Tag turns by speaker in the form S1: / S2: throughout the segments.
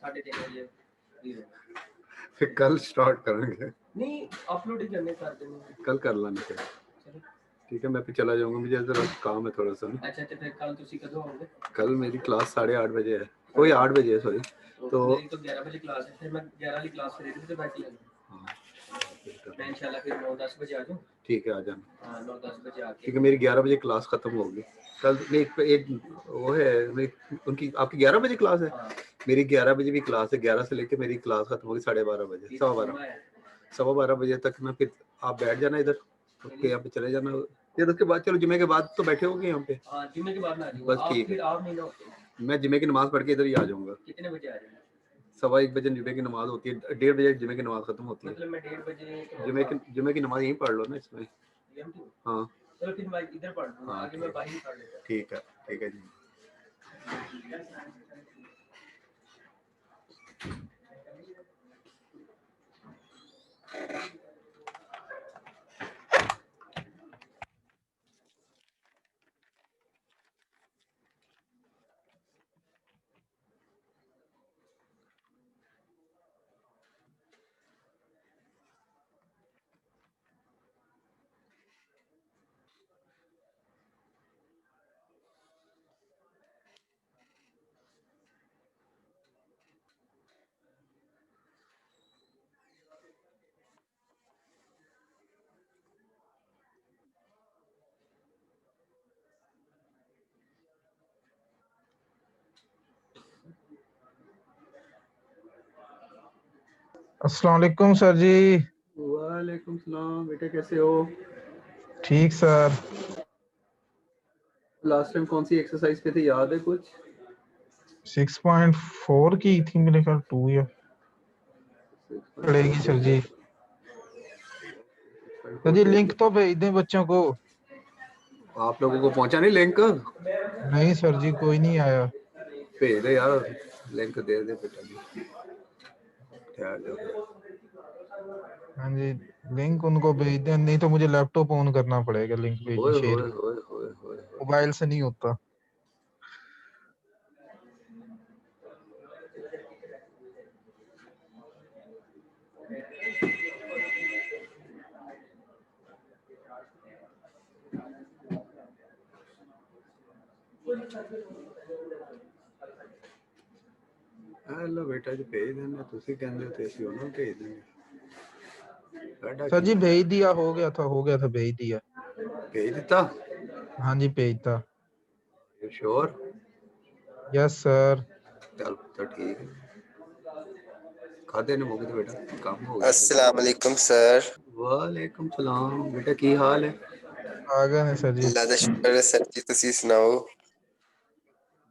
S1: 3:30 ਵਜੇ free ਹੋਵਾਂਗਾ।
S2: फिर कल स्टार्ट करेंगे।
S1: नहीं अपलोड ही करने कर देंगे,
S2: कल कर लेंगे फिर।
S1: चलो
S2: ठीक है, मैं फिर चला जाऊंगा, मुझे जरा काम है थोड़ा सा।
S1: अच्छा तो फिर कल तुसी कदों आओगे?
S2: कल मेरी क्लास 8:30 बजे है, कोई 8 बजे है सॉरी। तो
S1: मेरी तो 11 बजे क्लास है, फिर मैं 11 वाली क्लास से रेडी से बैठ लूंगा।
S2: हाँ
S1: मैं इंशाल्लाह फिर 9-10 बजे आ जाऊँ।
S2: ठीक है, आ जाना।
S1: हाँ 9-10 बजे आके,
S2: क्योंकि मेरी 11 बजे क्लास खत्म होगी कल। एक वो है उनकी, आपकी 11 बजे क्लास है?
S1: हाँ।
S2: मेरी 11 बजे भी क्लास है, 11 से लेकर मेरी क्लास खत्म होगी 12:30 बजे, 12:15 बजे तक। मैं फिर आप बैठ जाना इधर के, यहाँ पे चले जाना। फिर उसके बाद चलो जुमे के बाद तो बैठे होंगे यहाँ पे।
S1: हाँ जुमे के बाद ना आ जाऊंगा।
S2: बस ठीक है,
S1: आप नहीं ना होते?
S2: मैं जुमे की नमाज पढ़ के इधर ही आ जाऊंगा।
S1: कितने बजे आ जाएंगे?
S2: 1:15 बजे जुमे की नमाज होती है, 1:30 बजे जुमे की नमाज खत्म होती है।
S1: मतलब मैं 1:30 बजे
S2: जुमे की नमाज यहीं पढ़ लो ना इसमें। हाँ
S1: चलो फिर मैं इधर पढ़ लूंगा, आगे मैं बाहर पढ़ लूंगा।
S2: ठीक है जी।
S3: अस्सलाम वालेकुम सर जी।
S2: वालेकुम सलाम बेटे, कैसे हो?
S3: ठीक सर।
S2: लास्ट टाइम कौन सी एक्सरसाइज पे थे, याद है कुछ?
S3: 6.4 की थी मेरे ख्याल, 2 या पड़ेगी सर जी। सर जी लिंक तो भेज दें बच्चों को।
S2: आप लोगों को पहुंचा नहीं लिंक?
S3: नहीं सर जी कोई नहीं आया।
S2: भेज दे यार, लिंक दे दे बेटा जी।
S3: हाँ जी लिंक उनको भेज दें, नहीं तो मुझे लैपटॉप ऑन करना पड़ेगा। लिंक भेजिए, शेयर मोबाइल से नहीं होता।
S2: हेलो बेटा जी, भेज देना। ਤੁਸੀਂ ਕਹਿੰਦੇ ਹੋ ਤੇ ਅਸੀਂ ਉਹਨੂੰ ਭੇਜ ਦੇंगे।
S3: सर जी भेज दिया, हो गया था भेज दिया।
S2: भेज दिता?
S3: हाँ जी भेजता।
S2: You sure?
S3: Yes sir.
S2: चल तो ठीक है। खाते ने मौके तो बेटा काम हो गया।
S4: अस्सलाम वालेकुम सर।
S2: वालेकुम सलाम बेटा, की हाल है?
S3: आ गए ने सर जी।
S4: अल्लाह दा शुक्र है सर जी, ਤੁਸੀਂ ਸੁਣਾਓ?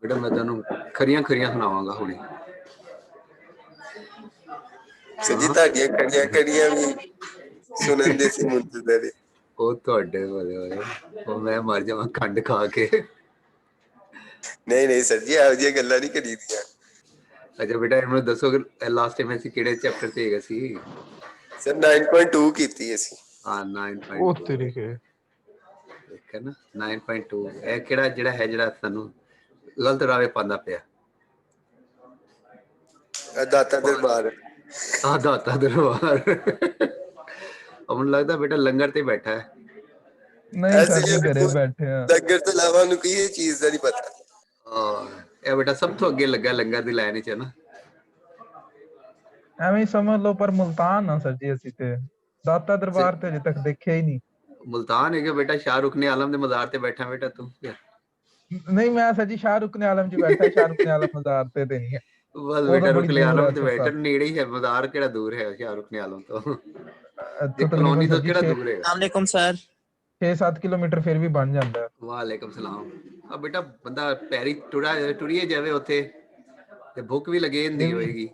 S2: बेटा मैं ਤੈਨੂੰ ਖਰੀਆਂ ਸੁਣਾਵਾਂਗਾ ਹੁਣੇ।
S4: ਸਰ ਜੀ ਤੁਹਾਡੀਆਂ ਖੜੀਆਂ ਵੀ ਸੁਣਨ ਦੇ ਸੀ ਮੁੰਤਜ਼ਰ।
S2: ਉਹ ਤੁਹਾਡੇ ਵਾਲੇ ਉਹ ਮੈਂ ਮਰ ਜਾਵਾਂ ਖੰਡ ਖਾ ਕੇ।
S4: ਨਹੀਂ ਸਰ ਜੀ ਇਹੋ ਜਿਹੀਆਂ ਗੱਲਾਂ ਨਹੀਂ ਕਰੀਦੀਆਂ।
S2: ਅੱਛਾ ਬੇਟਾ ਮੈਨੂੰ ਦੱਸੋ ਕਿ ਲਾਸਟ ਟਾਈਮ ਅਸੀਂ ਕਿਹੜੇ ਚੈਪਟਰ ਤੇ ਹੈਗੇ ਸੀ?
S4: ਸਰ 9.2 ਕੀਤੀ ਅਸੀਂ।
S2: ਹਾਂ 9.2।
S3: ਉਹ ਤੇਰੀ ਕੇ
S2: ਠੀਕ ਹੈ ਨਾ 9.2। ਇਹ ਕਿਹੜਾ ਜਿਹੜਾ ਸਾਨੂੰ ਗਲਤ ਰਾਹ ਪਾਉਂਦਾ ਪਿਆ?
S4: ਦਾਤਾ ਦਰਬਾਰ।
S2: ਦਾਤਾ ਦਰਬਾਰ। ਮੈਨੂੰ ਲੱਗਦਾ ਬੇਟਾ ਲੰਗਰ ਤੇ ਬੈਠਾ ਹੈ।
S3: नहीं सर जी घरे बैठे हैं।
S4: ਲੰਗਰ ਤੋਂ ਇਲਾਵਾ ਉਹਨੂੰ ਕੋਈ ਚੀਜ਼ ਦਾ ਨਹੀਂ ਪਤਾ।
S2: ਇਹ ਬੇਟਾ ਸਭ ਤੋਂ ਅੱਗੇ ਲੱਗਾ ਲੰਗਰ ਦੀ ਲਾਈਨ 'ਚ ਹੈ ਨਾ।
S3: ਐਵੇਂ ਸਮਝ ਲਓ, ਪਰ ਮੁਲਤਾਨ ਨਾ ਸਰ ਜੀ ਅਸੀਂ ਤੇ ਦਾਤਾ ਦਰਬਾਰ ਤੇ ਅਜੇ ਤੱਕ ਦੇਖਿਆ ਹੀ ਨਹੀਂ।
S2: मुल्तान है क्या बेटा? शाहरुख ने आलम के मजार ते बैठा बेटा तू?
S3: नहीं मैं सर जी शाहरुख ने आलम च बैठा, शाहरुख ने आलम मजार ते नहीं है।
S2: बस बेटा रुख ने आलम ते बैठा, नेड़े ही है मजार, केड़ा दूर है शाहरुख ने आलम तो। ये कॉलोनी तो केड़ा दूर है?
S5: अस्सलाम वालेकुम सर।
S3: 6-7 किलोमीटर फिर भी बन जाता है।
S2: वालेकुम सलाम। अब बेटा बंदा पैरी टुरिए जावे उथे ते भुख भी लगे हुंदी होएगी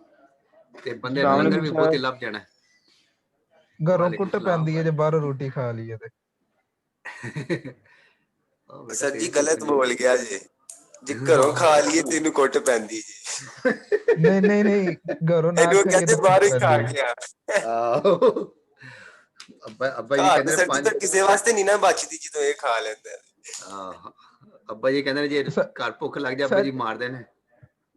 S2: ते बंदे लंगर भी बहुत ही लभ जाना।
S3: घरों कुट पैंदी है जे बाहरों रोटी खा ली ते।
S4: सर जी गलत बोल गया जी घरों खा लिए तेन कुट पैंदी जी।
S3: नहीं घरों ना
S4: कहते बाहर खा गया।
S2: ਅੱਬਾ ਜੀ ਕਹਿੰਦੇ
S4: ਸਰ ਜੀ ਤਾਂ ਕਿਸੇ ਵਾਸਤੇ ਨਹੀਂ ਨਾ ਬਚਦੀ ਜਦੋਂ ਇਹ ਖਾ ਲੈਂਦਾ।
S2: ਅੱਬਾ ਜੀ ਕਹਿੰਦੇ ਜੇ ਘਰ ਭੁੱਖ ਲੱਗ ਜਾ ਅੱਬਾ ਜੀ ਮਾਰਦੇ ਨੇ।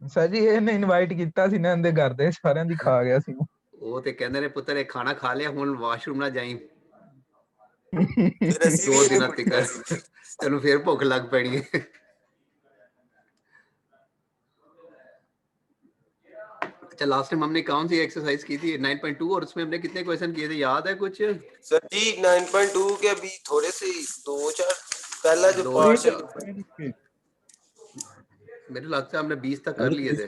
S3: ਸਰ ਜੀ ਇਹਨੇ ਇਨਵਾਈਟ ਕੀਤਾ ਸੀ ਨਾ ਇਹਦੇ ਘਰ ਦੇ ਸਾਰਿਆਂ ਦੀ ਖਾ ਗਿਆ ਸੀ
S2: ਉਹ ਤੇ ਕਹਿੰਦੇ ਨੇ ਪੁੱਤਰ ਇਹ ਖਾਣਾ ਖਾ ਲਿਆ ਹੁਣ ਵਾਸ਼ਰੂਮ ਨਾ ਜਾਈਂ
S4: ਫਿਰ ਅਸੀਂ ਵੀ
S2: 2
S4: ਇਹਨੂੰ
S2: ਦਿਨਾਂ ਤੱਕ
S4: ਪੁੱਛਿਆ ਸੀ।
S2: ਤੈਨੂੰ फिर भूख लग पैनी है। अच्छा लास्ट टाइम हमने कौन सी एक्सरसाइज की थी 9.2 और उसमें हमने कितने क्वेश्चन किए थे याद है कुछ?
S4: सर जी 9.2 के अभी थोड़े से 2-4 पहला जो
S2: दो
S4: पार्ट
S2: मेरे लगता है हमने 20 तक कर लिए थे।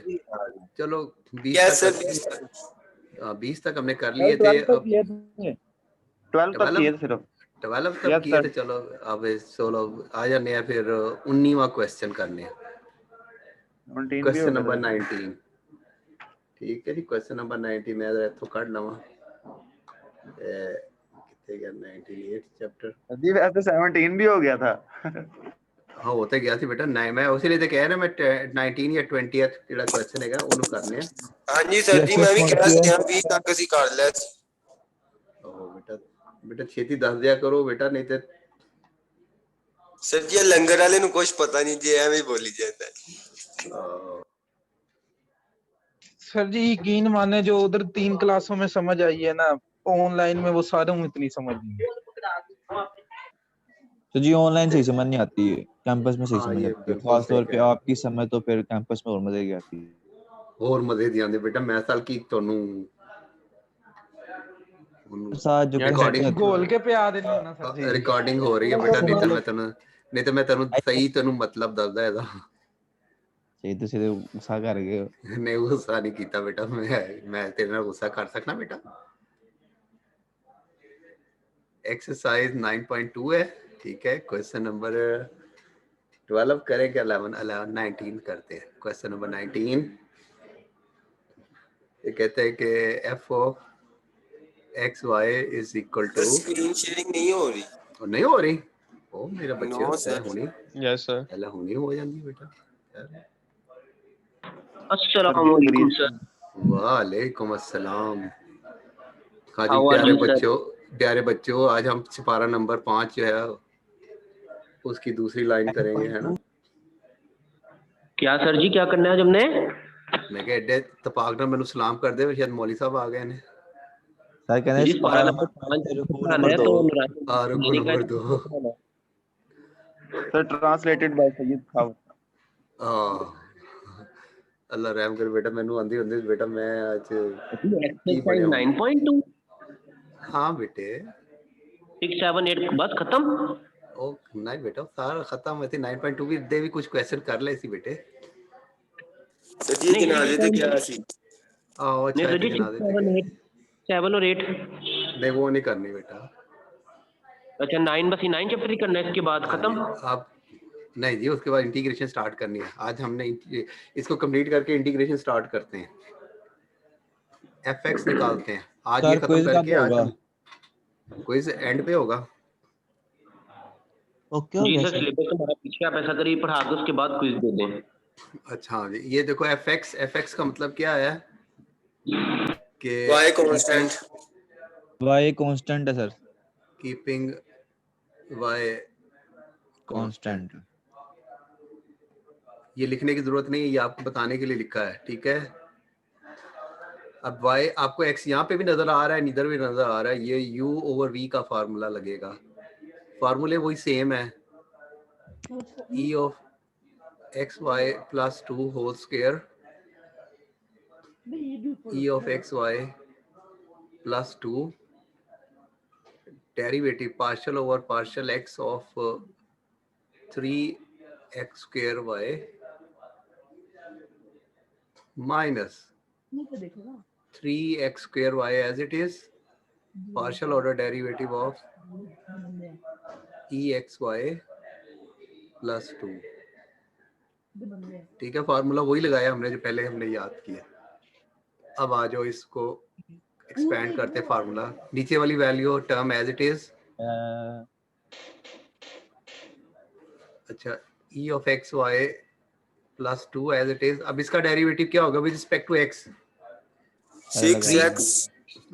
S2: चलो 20
S4: क्या
S2: तक
S4: सर
S2: हाँ 20 तक हमने कर लिए थे।
S5: 12 तक किए थे सिर्फ
S2: 12 तक किए थे। चलो अब 16 आ जाने हैं फिर 19वां क्वेश्चन करने हैं। क्वेश्चन नंबर 19 ठीक है जी। क्वेश्चन नंबर 19 मैं जरा इथों कढ लवां कितने गया 98 चैप्टर
S5: जी वैसे 17 भी हो गया था
S2: हाँ होते गया सी बेटा नहीं मैं उसी लिए तो कह रहा मैं 19 या 20th ਜਿਹੜਾ क्वेश्चन ਹੈਗਾ ਉਹਨੂੰ ਕਰਨੇ ਆ।
S4: ਹਾਂਜੀ ਸਰ ਜੀ ਮੈਂ ਵੀ ਕਿਹਾ ਸੀ 20 ਤੱਕ ਅਸੀਂ ਕਰ ਲਿਆ ਸੀ।
S2: ਓ बेटा ਛੇਤੀ ਦੱਸ ਦਿਆ ਕਰੋ बेटा नहीं ਤੇ
S4: ਸਰ ਜੀ ਲੰਗਰ ਵਾਲੇ ਨੂੰ ਕੁਝ ਪਤਾ ਨਹੀਂ ਜੇ ਐਵੇਂ ਹੀ ਬੋਲੀ ਜਾਂਦਾ।
S3: सर जी यकीन माने जो उधर 3 क्लासों में समझ आई है ना ऑनलाइन में वो सारों में इतनी समझ नहीं है।
S6: तो जी ऑनलाइन सही समझ नहीं आती है कैंपस में सही
S2: हाँ,
S6: समझ
S2: ये
S6: आती है
S2: बिल्कुल
S6: खास
S2: सही
S6: तौर
S2: कह
S6: पे
S2: रहे हो।
S6: आपकी समझ तो फिर कैंपस में और मजे की आती है
S2: ਹੋਰ ਮਜ਼ੇ ਦੀ ਆਉਂਦੇ बेटा मैं साल की ਤੁਹਾਨੂੰ
S6: साथ जो
S2: रिकॉर्डिंग
S3: घोल के पिया देने ना सर जी
S2: रिकॉर्डिंग हो रही है बेटा नहीं तो मैं ਤੈਨੂੰ ਸਹੀ ਤੈਨੂੰ ਮਤਲਬ ਦੱਸਦਾ ਇਹਦਾ
S6: सही तो सीधे गुस्सा कर गए हो।
S2: नहीं गुस्सा नहीं किया बेटा मैं तेरे नाल गुस्सा कर सकना बेटा। एक्सरसाइज 9.2 है ठीक है। क्वेश्चन नंबर 12 करेंगे 11 19 करते हैं। क्वेश्चन नंबर 19 ये कहते हैं कि f of x y is equal to
S4: screen sharing नहीं हो रही
S2: और नहीं हो रही ओ मेरा बच्चे
S4: No, sir.
S2: होनी
S7: यस सर
S2: पहले होनी हो जाती बेटा यार।
S8: अस्सलाम वालेकुम सर।
S2: वालेकुम अस्सलाम। हाँ जी
S8: How are you, sir?
S2: प्यारे बच्चों आज हम सिपारा नंबर 5 जो है उसकी दूसरी लाइन करेंगे है ना।
S8: क्या सर जी क्या करना है आज हमने?
S2: मैं कहा एडे तपाक ना मैनू सलाम कर दे शायद मौली साहब आ गए ने।
S6: सर कहने
S8: जी
S6: पारा
S8: नंबर
S6: नंबर 5 रुकू
S8: पढ़ाना
S6: नंबर
S8: है
S6: 2
S8: तो
S2: रुको number 2
S5: sir translated by Syed Khan.
S2: Allah रहम करे बेटा मैनू आंदी होंदी बेटा मैं आज
S8: एक्सरसाइज 9.2
S2: हाँ बेटे
S8: 6 7 8 बस खत्म।
S2: ओ नहीं बेटा सारा खत्म होती 9.2 भी दे भी कुछ क्वेश्चन कर ले सी बेटे।
S4: सर जी जनाजे ते क्या सी
S2: आओ अच्छा
S8: नहीं सर जी
S2: जनाजे
S8: 6 7 8 7 और 8
S2: नहीं वो नहीं करनी बेटा।
S8: अच्छा 9 बस 9 चैप्टर ही करना है इसके बाद खत्म।
S2: आप नहीं जी उसके बाद इंटीग्रेशन स्टार्ट करनी है। आज हमने इसको कंप्लीट करके इंटीग्रेशन स्टार्ट करते हैं fx निकालते हैं आज ये
S6: सर
S2: खत्म
S6: क्विज कब
S2: करके आज
S6: होगा?
S2: क्विज एंड पे होगा।
S6: ओके हो
S8: जी
S6: गया
S8: सर
S6: सर
S8: सिलेबस तुम्हारा पीछे आप ऐसा करिए पढ़ा दो उसके बाद क्विज दे दें।
S2: अच्छा जी ये देखो fx का मतलब क्या है कि
S4: वाई कांस्टेंट
S6: y कांस्टेंट है सर
S2: कीपिंग y
S6: कांस्टेंट
S2: ये लिखने की जरूरत नहीं है ये आपको बताने के लिए लिखा है ठीक है। अब y आपको x यहाँ पे भी नजर आ रहा है इधर भी नजर आ रहा है ये u ओवर v का फार्मूला लगेगा। फार्मूले वही सेम है e of x Y plus 2 whole square e of x Y plus 2 derivative partial over partial x of 3x स्क्वायर y minus 3x square y as it is partial order derivative of exy plus 2 ठीक है। Formula वही लगाया हमने जो पहले हमने याद किया। अब आ जाओ इसको एक्सपेंड करते फार्मूला नीचे वाली value term as it is अच्छा e of x y plus 2 as it is। अब इसका डेरिवेटिव क्या होगा with respect to x
S4: 6x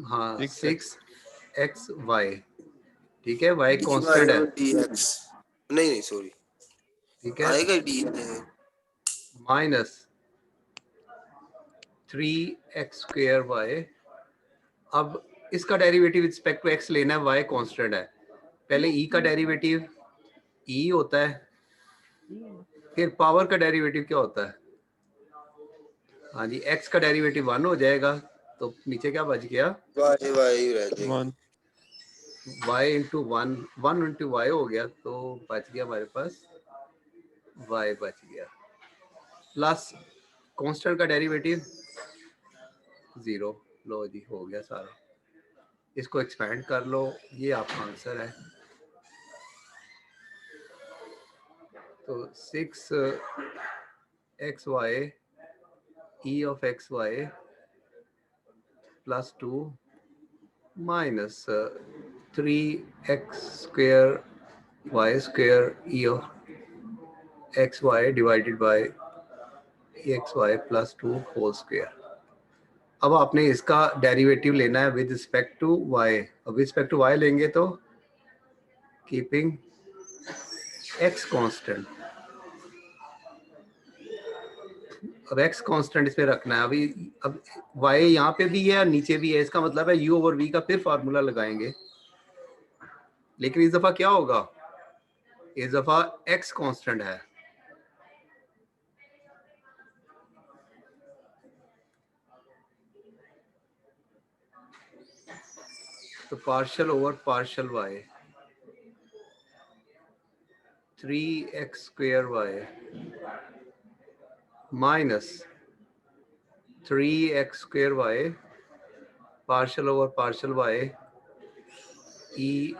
S2: हाँ 6xy ठीक है y कांस्टेंट है
S4: dx नहीं सॉरी
S2: ठीक है
S4: आएगा d
S2: माइनस 3x²y। अब इसका derivative with respect to x लेना है, y कांस्टेंट है। पहले e का डेरिवेटिव e होता है, फिर पावर का डेरिवेटिव क्या होता है? हाँ जी, x का डेरिवेटिव 1 हो जाएगा, तो नीचे क्या बच गया?
S4: वाई वाई रह जाएगी।
S2: y इंटू 1 इंटू y हो गया, तो बच गया हमारे पास y बच गया, प्लस कांस्टेंट का डेरिवेटिव 0। लो जी, हो गया सारा। इसको एक्सपेंड कर लो, ये आपका आंसर है। तो 6xy e of xy plus 2 minus 3x² e of xy divided by exy plus 2 whole square। अब आपने इसका डेरिवेटिव लेना है विद रिस्पेक्ट टू y। अब विद रिस्पेक्ट टू y लेंगे तो कीपिंग x कांस्टेंट। अब x कांस्टेंट इस पे रखना है। अभी अब y यहाँ पे भी है और नीचे भी है, इसका मतलब है u ओवर v का फिर फार्मूला लगाएंगे, लेकिन इस दफा क्या होगा? इस दफा x कांस्टेंट है, तो partial over partial y 3x² minus 3x² partial over partial y e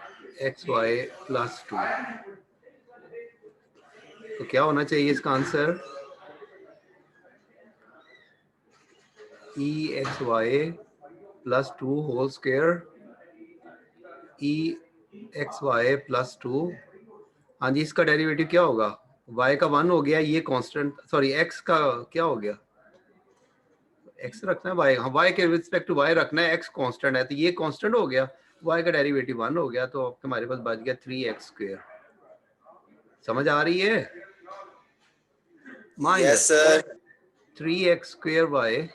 S2: xy plus 2। तो क्या होना चाहिए इसका answer? e xy plus 2 whole square e xy plus 2। हाँ जी, इसका डेरिवेटिव क्या होगा? y का 1 हो गया, ये कांस्टेंट, सॉरी x का क्या हो गया? x रखना है, y y के रिस्पेक्ट टू y रखना है, x कांस्टेंट है, तो ये कांस्टेंट हो गया, y का डेरिवेटिव 1 हो गया, तो हमारे पास बच गया 3x²। समझ आ रही है?
S4: Yes sir.
S2: 3x²y।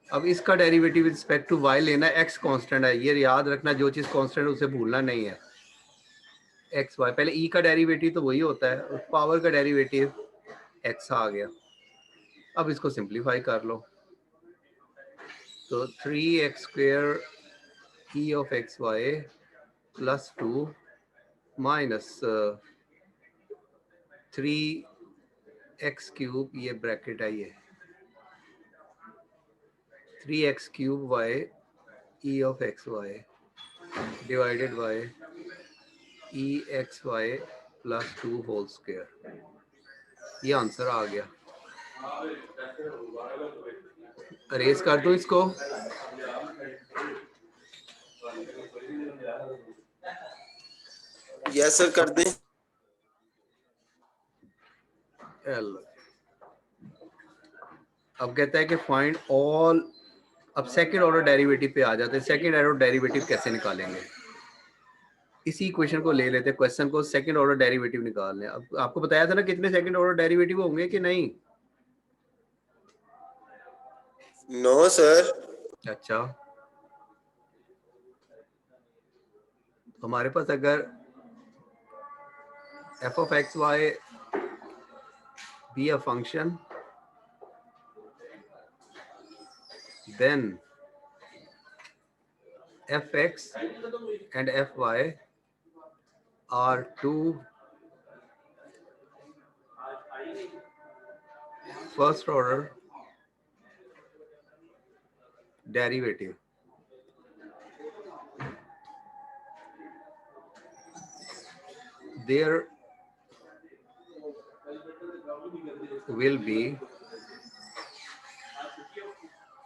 S2: अब इसका derivative with respect to y लेना है, x कांस्टेंट है, ये याद रखना, जो चीज कांस्टेंट है उसे भूलना नहीं है। एक्स वाई, पहले ई का डेरिवेटिव तो वही होता है, और पावर का डेरिवेटिव एक्स आ गया। अब इसको सिंप्लीफाई कर लो, तो 3x² e of x Y plus 2 minus 3x³ ये ब्रैकेट है, ये 3x³ y e of x y divided by e x Y plus 2 whole square. ये आंसर आ गया। अरेज कर दो इसको।
S4: यस सर, कर दें।
S2: अब कहता है कि फाइंड ऑल, अब सेकंड ऑर्डर डेरिवेटिव पे आ जाते हैं। सेकंड ऑर्डर डेरिवेटिव कैसे निकालेंगे? इसी क्वेश्चन को ले लेते हैं, क्वेश्चन को सेकंड ऑर्डर डेरिवेटिव निकालने। अब आपको बताया था ना कितने सेकंड ऑर्डर डेरिवेटिव होंगे कि नहीं?
S4: No sir.
S2: अच्छा, हमारे पास अगर f of x y be a function, then fx and fy are two first order derivative. There will be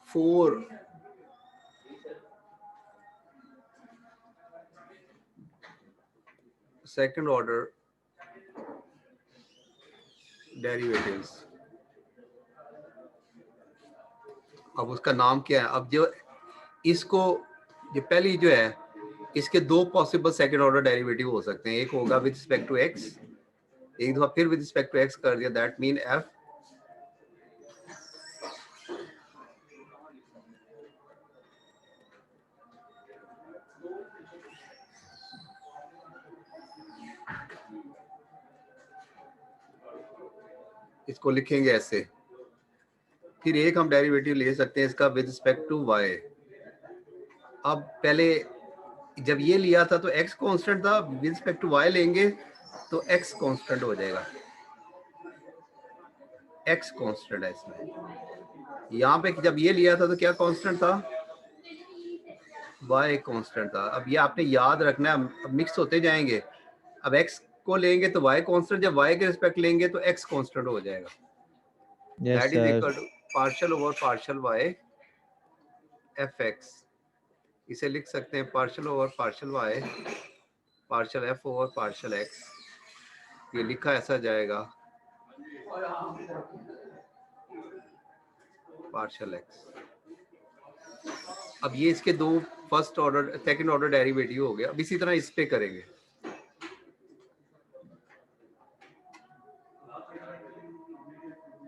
S2: 4 second order derivatives. अब उसका नाम क्या है? अब जो इसको, जो पहली जो है, इसके दो पॉसिबल सेकंड ऑर्डर डेरिवेटिव हो सकते हैं। एक होगा विद रिस्पेक्ट टू x, एक दफा फिर विद रिस्पेक्ट टू x कर दिया, दैट मीन f इसको लिखेंगे ऐसे। फिर एक हम डेरिवेटिव ले सकते हैं इसका विद रिस्पेक्ट टू y। अब पहले जब ये लिया था तो x कांस्टेंट था, विद रिस्पेक्ट टू y लेंगे तो x कांस्टेंट हो जाएगा। x कांस्टेंट है इसमें। यहाँ पे जब ये लिया था तो क्या कांस्टेंट था? y कांस्टेंट था। अब ये आपने याद रखना है, अब मिक्स होते जाएंगे। अब x को लेंगे तो y कांस्टेंट, जब y के रिस्पेक्ट लेंगे तो x कांस्टेंट हो जाएगा।
S6: Yes
S2: that is
S6: sir.
S2: Equal to partial over partial y fx। इसे लिख सकते हैं partial over partial y partial f over partial x। ये लिखा ऐसा जाएगा पार्शियल x। अब ये इसके दो first order second order derivative हो गया। अब इसी तरह इस पे करेंगे।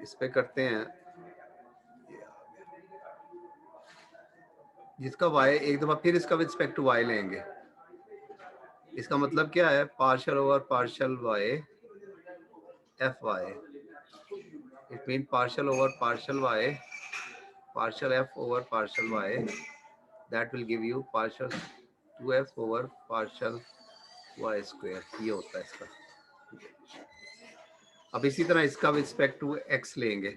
S2: इस पे करते हैं, जिसका y एक दफा फिर इसका विद रिस्पेक्ट टू y लेंगे। इसका मतलब क्या है? Partial over partial y fy। It mean partial over partial y partial f over partial y, that will give you partial 2f over partial y square। ये होता है इसका। अब इसी तरह इसका विद रिस्पेक्ट टू x लेंगे,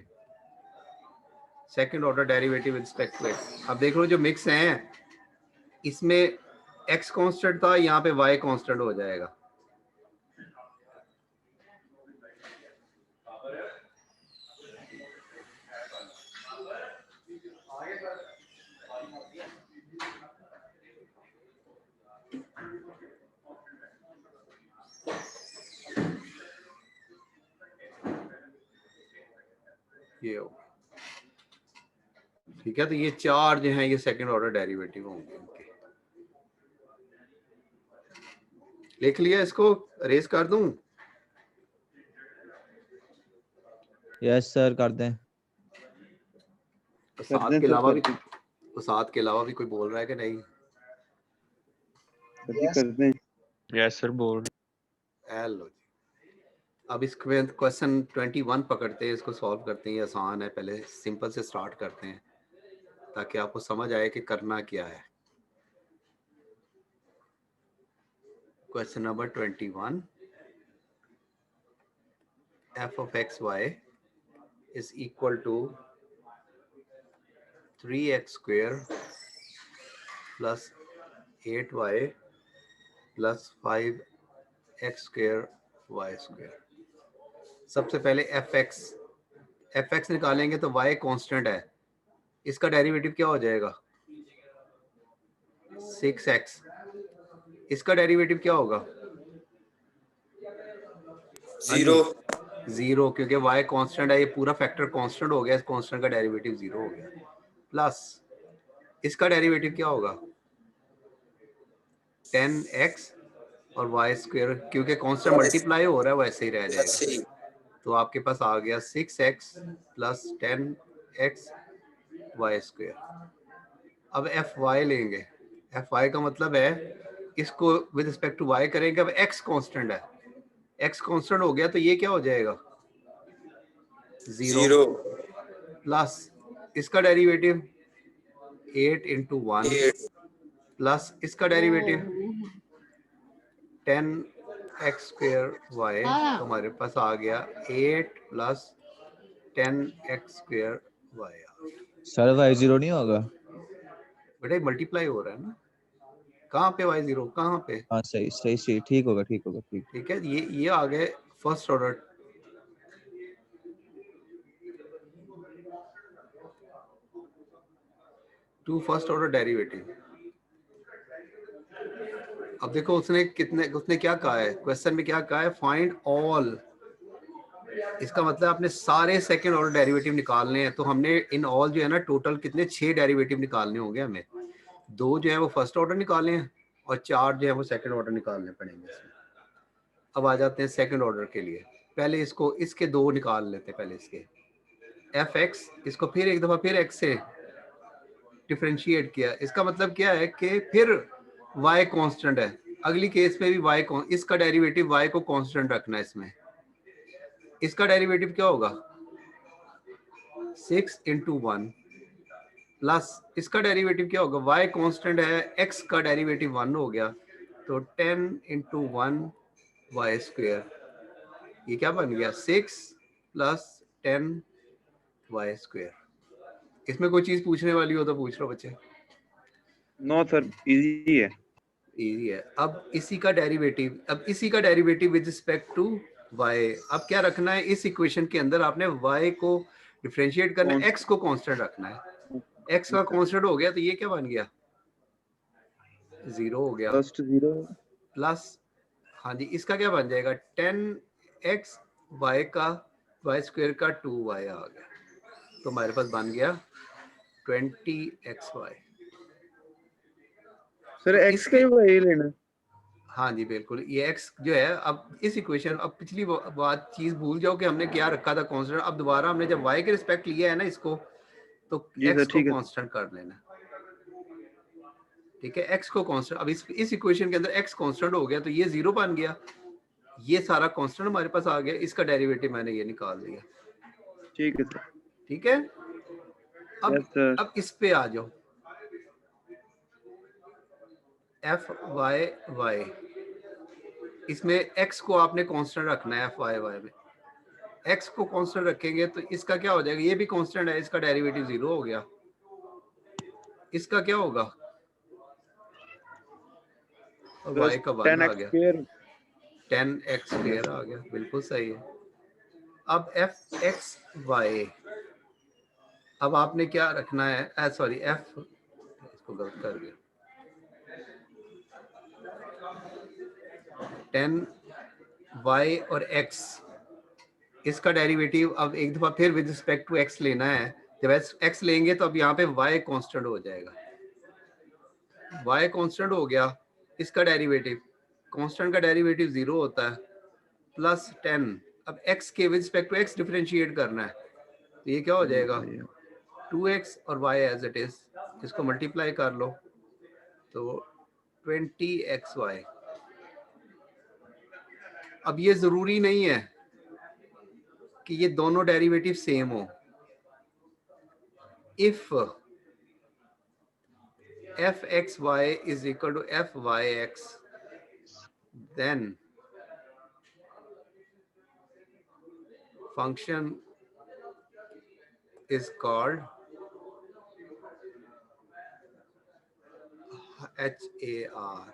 S2: second order derivative with respect to x। अब देख लो जो मिक्स हैं इसमें x कांस्टेंट था, यहाँ पे y कांस्टेंट हो जाएगा। ये हो, ठीक है। तो ये चार जो हैं ये सेकंड ऑर्डर डेरिवेटिव होंगे इनके। लिख लिया? इसको रेस कर दूं?
S6: यस सर कर दें।
S2: तो साथ के अलावा भी कोई बोल रहा है कि नहीं?
S5: कर दें।
S7: यस सर बोल।
S2: लो जी। अब इस क्वेश्चन 21 पकड़ते हैं, इसको सॉल्व करते हैं। ये आसान है, पहले सिंपल से स्टार्ट करते हैं ताकि आपको समझ आए कि करना क्या है। Question number 21, f of x y is equal to 3x square plus 8y plus 5x square y square। सबसे पहले fx निकालेंगे तो y कांस्टेंट है, इसका डेरिवेटिव क्या हो जाएगा? 6x। इसका डेरिवेटिव क्या होगा? 0, क्योंकि y कांस्टेंट है, ये पूरा फैक्टर कांस्टेंट हो गया, इस कांस्टेंट का डेरिवेटिव 0 हो गया। प्लस इसका डेरिवेटिव क्या होगा? 10x और y स्क्वायर, क्योंकि कांस्टेंट मल्टीप्लाई हो रहा है वैसे ही रह जाएगा। तो आपके पास आ गया 6x plus 10x y square. अब fy लेंगे, fy का मतलब है इसको विद रिस्पेक्ट टू y करेंगे। अब x कांस्टेंट है, x कांस्टेंट हो गया तो ये क्या हो जाएगा? 0 प्लस इसका डेरिवेटिव 8 into 1 प्लस इसका डेरिवेटिव 10x square y। तो हमारे पास आ गया 8 plus 10x square y।
S6: Sir y 0 नहीं होगा?
S2: बेटा मल्टीप्लाई हो रहा है ना, कहाँ पे y 0 कहाँ पे?
S6: हाँ सही सही सही, ठीक होगा ठीक होगा ठीक।
S2: ठीक है, ये आ गए first order. Two first order derivative. अब देखो उसने क्या कहा है क्वेश्चन में? क्या कहा है? Find all. इसका मतलब आपने सारे सेकंड ऑर्डर डेरिवेटिव निकालने हैं। तो हमने इन ऑल जो है ना टोटल कितने 6 डेरिवेटिव निकालने होंगे हमें। 2 जो है वो फर्स्ट ऑर्डर निकालने हैं और 4 जो है वो सेकंड ऑर्डर निकालने पड़ेंगे इसमें। अब आ जाते हैं सेकंड ऑर्डर के लिए। पहले इसको इसके 2 निकाल लेते हैं। पहले इसके fx, इसको फिर एक दफा फिर x से डिफरेंशिएट किया। इसका मतलब क्या है कि फिर y कांस्टेंट है, अगली केस में भी y इसका डेरिवेटिव y को कांस्टेंट रखना है। इसमें इसका डेरिवेटिव क्या होगा? 6 into 1 प्लस इसका डेरिवेटिव क्या होगा, y कांस्टेंट है, x का डेरिवेटिव 1 हो गया, तो 10 into 1 y स्क्वायर, ये क्या बन गया 6 प्लस 10 y स्क्वायर। इसमें कोई चीज पूछने वाली हो तो पूछ लो बच्चे।
S5: नो सर, इजी है।
S2: इजी है। अब इसी का derivative with respect to y, अब क्या रखना है इस इक्वेशन के अंदर, आपने y को डिफरेंशिएट करना है, x को कांस्टेंट रखना है। x का कांस्टेंट हो गया तो ये क्या बन गया 0 हो गया,
S5: फर्स्ट 0
S2: प्लस हाँ जी इसका क्या बन जाएगा 10x y का y स्क्वायर का 2y आ गया, तो हमारे पास बन गया 20xy।
S5: सर x का ही वही लेना।
S2: हाँ जी बिल्कुल, ये x जो है, अब इस इक्वेशन, अब पिछली बात चीज भूल जाओ कि हमने क्या रखा था कांस्टेंट, अब दोबारा हमने जब y के रिस्पेक्ट लिया है ना इसको, तो x को कांस्टेंट कर लेना, ठीक है, x को कांस्टेंट। अब इस इक्वेशन के अंदर x कांस्टेंट हो गया तो ये 0 बन गया, ये सारा कांस्टेंट हमारे पास आ गया, इसका डेरिवेटिव मैंने ये निकाल दिया,
S5: ठीक है सर।
S2: ठीक है। अब
S5: Yes, sir.
S2: अब इस पे आ जाओ, एफ वाई वाई, इसमें x को आपने कांस्टेंट रखना है, एफ वाई वाई में x को कांस्टेंट रखेंगे तो इसका क्या हो जाएगा, ये भी कांस्टेंट है, इसका डेरिवेटिव 0 हो गया, इसका क्या होगा y का 1 आ गया, 10x स्क्वायर आ गया, बिल्कुल सही है। अब एफ एक्स वाई, अब आपने क्या रखना है, सॉरी एफ, इसको गलत कर गया, 10y और x, इसका डेरिवेटिव अब एक दफा फिर विद रिस्पेक्ट टू x लेना है, जब x लेंगे तो अब यहाँ पे y कांस्टेंट हो जाएगा, y कांस्टेंट हो गया, इसका डेरिवेटिव, कांस्टेंट का डेरिवेटिव 0 होता है, प्लस 10, अब x के with respect to x differentiate करना है, तो ये क्या हो जाएगा 2x और y एज इट इज, इसको मल्टीप्लाई कर लो तो 20xy। अब ये जरूरी नहीं है कि ये दोनों डेरिवेटिव सेम हो, if fxy is equal to fyx, then function is called HAR.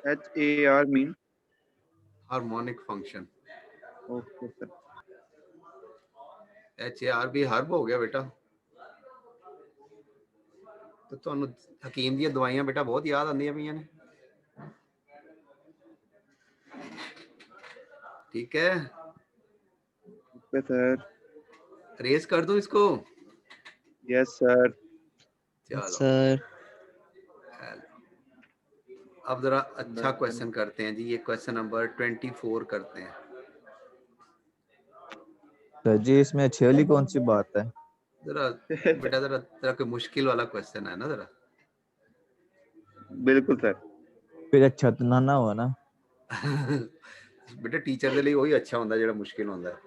S5: HAR mean
S2: harmonic function.
S5: Okay sir.
S2: HAR भी हर्ब हो गया बेटा, तो ਤੁਹਾਨੂੰ ਹਕੀਮ ਦੀਆਂ ਦਵਾਈਆਂ ਬੇਟਾ ਬਹੁਤ ਯਾਦ ਆਉਂਦੀਆਂ ਪਈਆਂ ਨੇ, ठीक है
S5: ओके सर।
S2: रेस कर दूं इसको,
S5: यस सर।
S2: चलो
S7: सर
S2: अब जरा अच्छा क्वेश्चन करते हैं जी, ये क्वेश्चन नंबर 24 करते हैं।
S6: सर जी इसमें अच्छी वाली कौन सी बात है?
S2: जरा बेटा जरा कोई मुश्किल वाला क्वेश्चन है ना जरा।
S5: बिल्कुल सर।
S6: फिर अच्छा तो ना हुआ ना
S2: बेटा टीचर ਦੇ ਲਈ ਉਹੀ ਅੱਛਾ ਹੁੰਦਾ ਜਿਹੜਾ ਮੁਸ਼ਕਿਲ ਹੁੰਦਾ ਹੈ।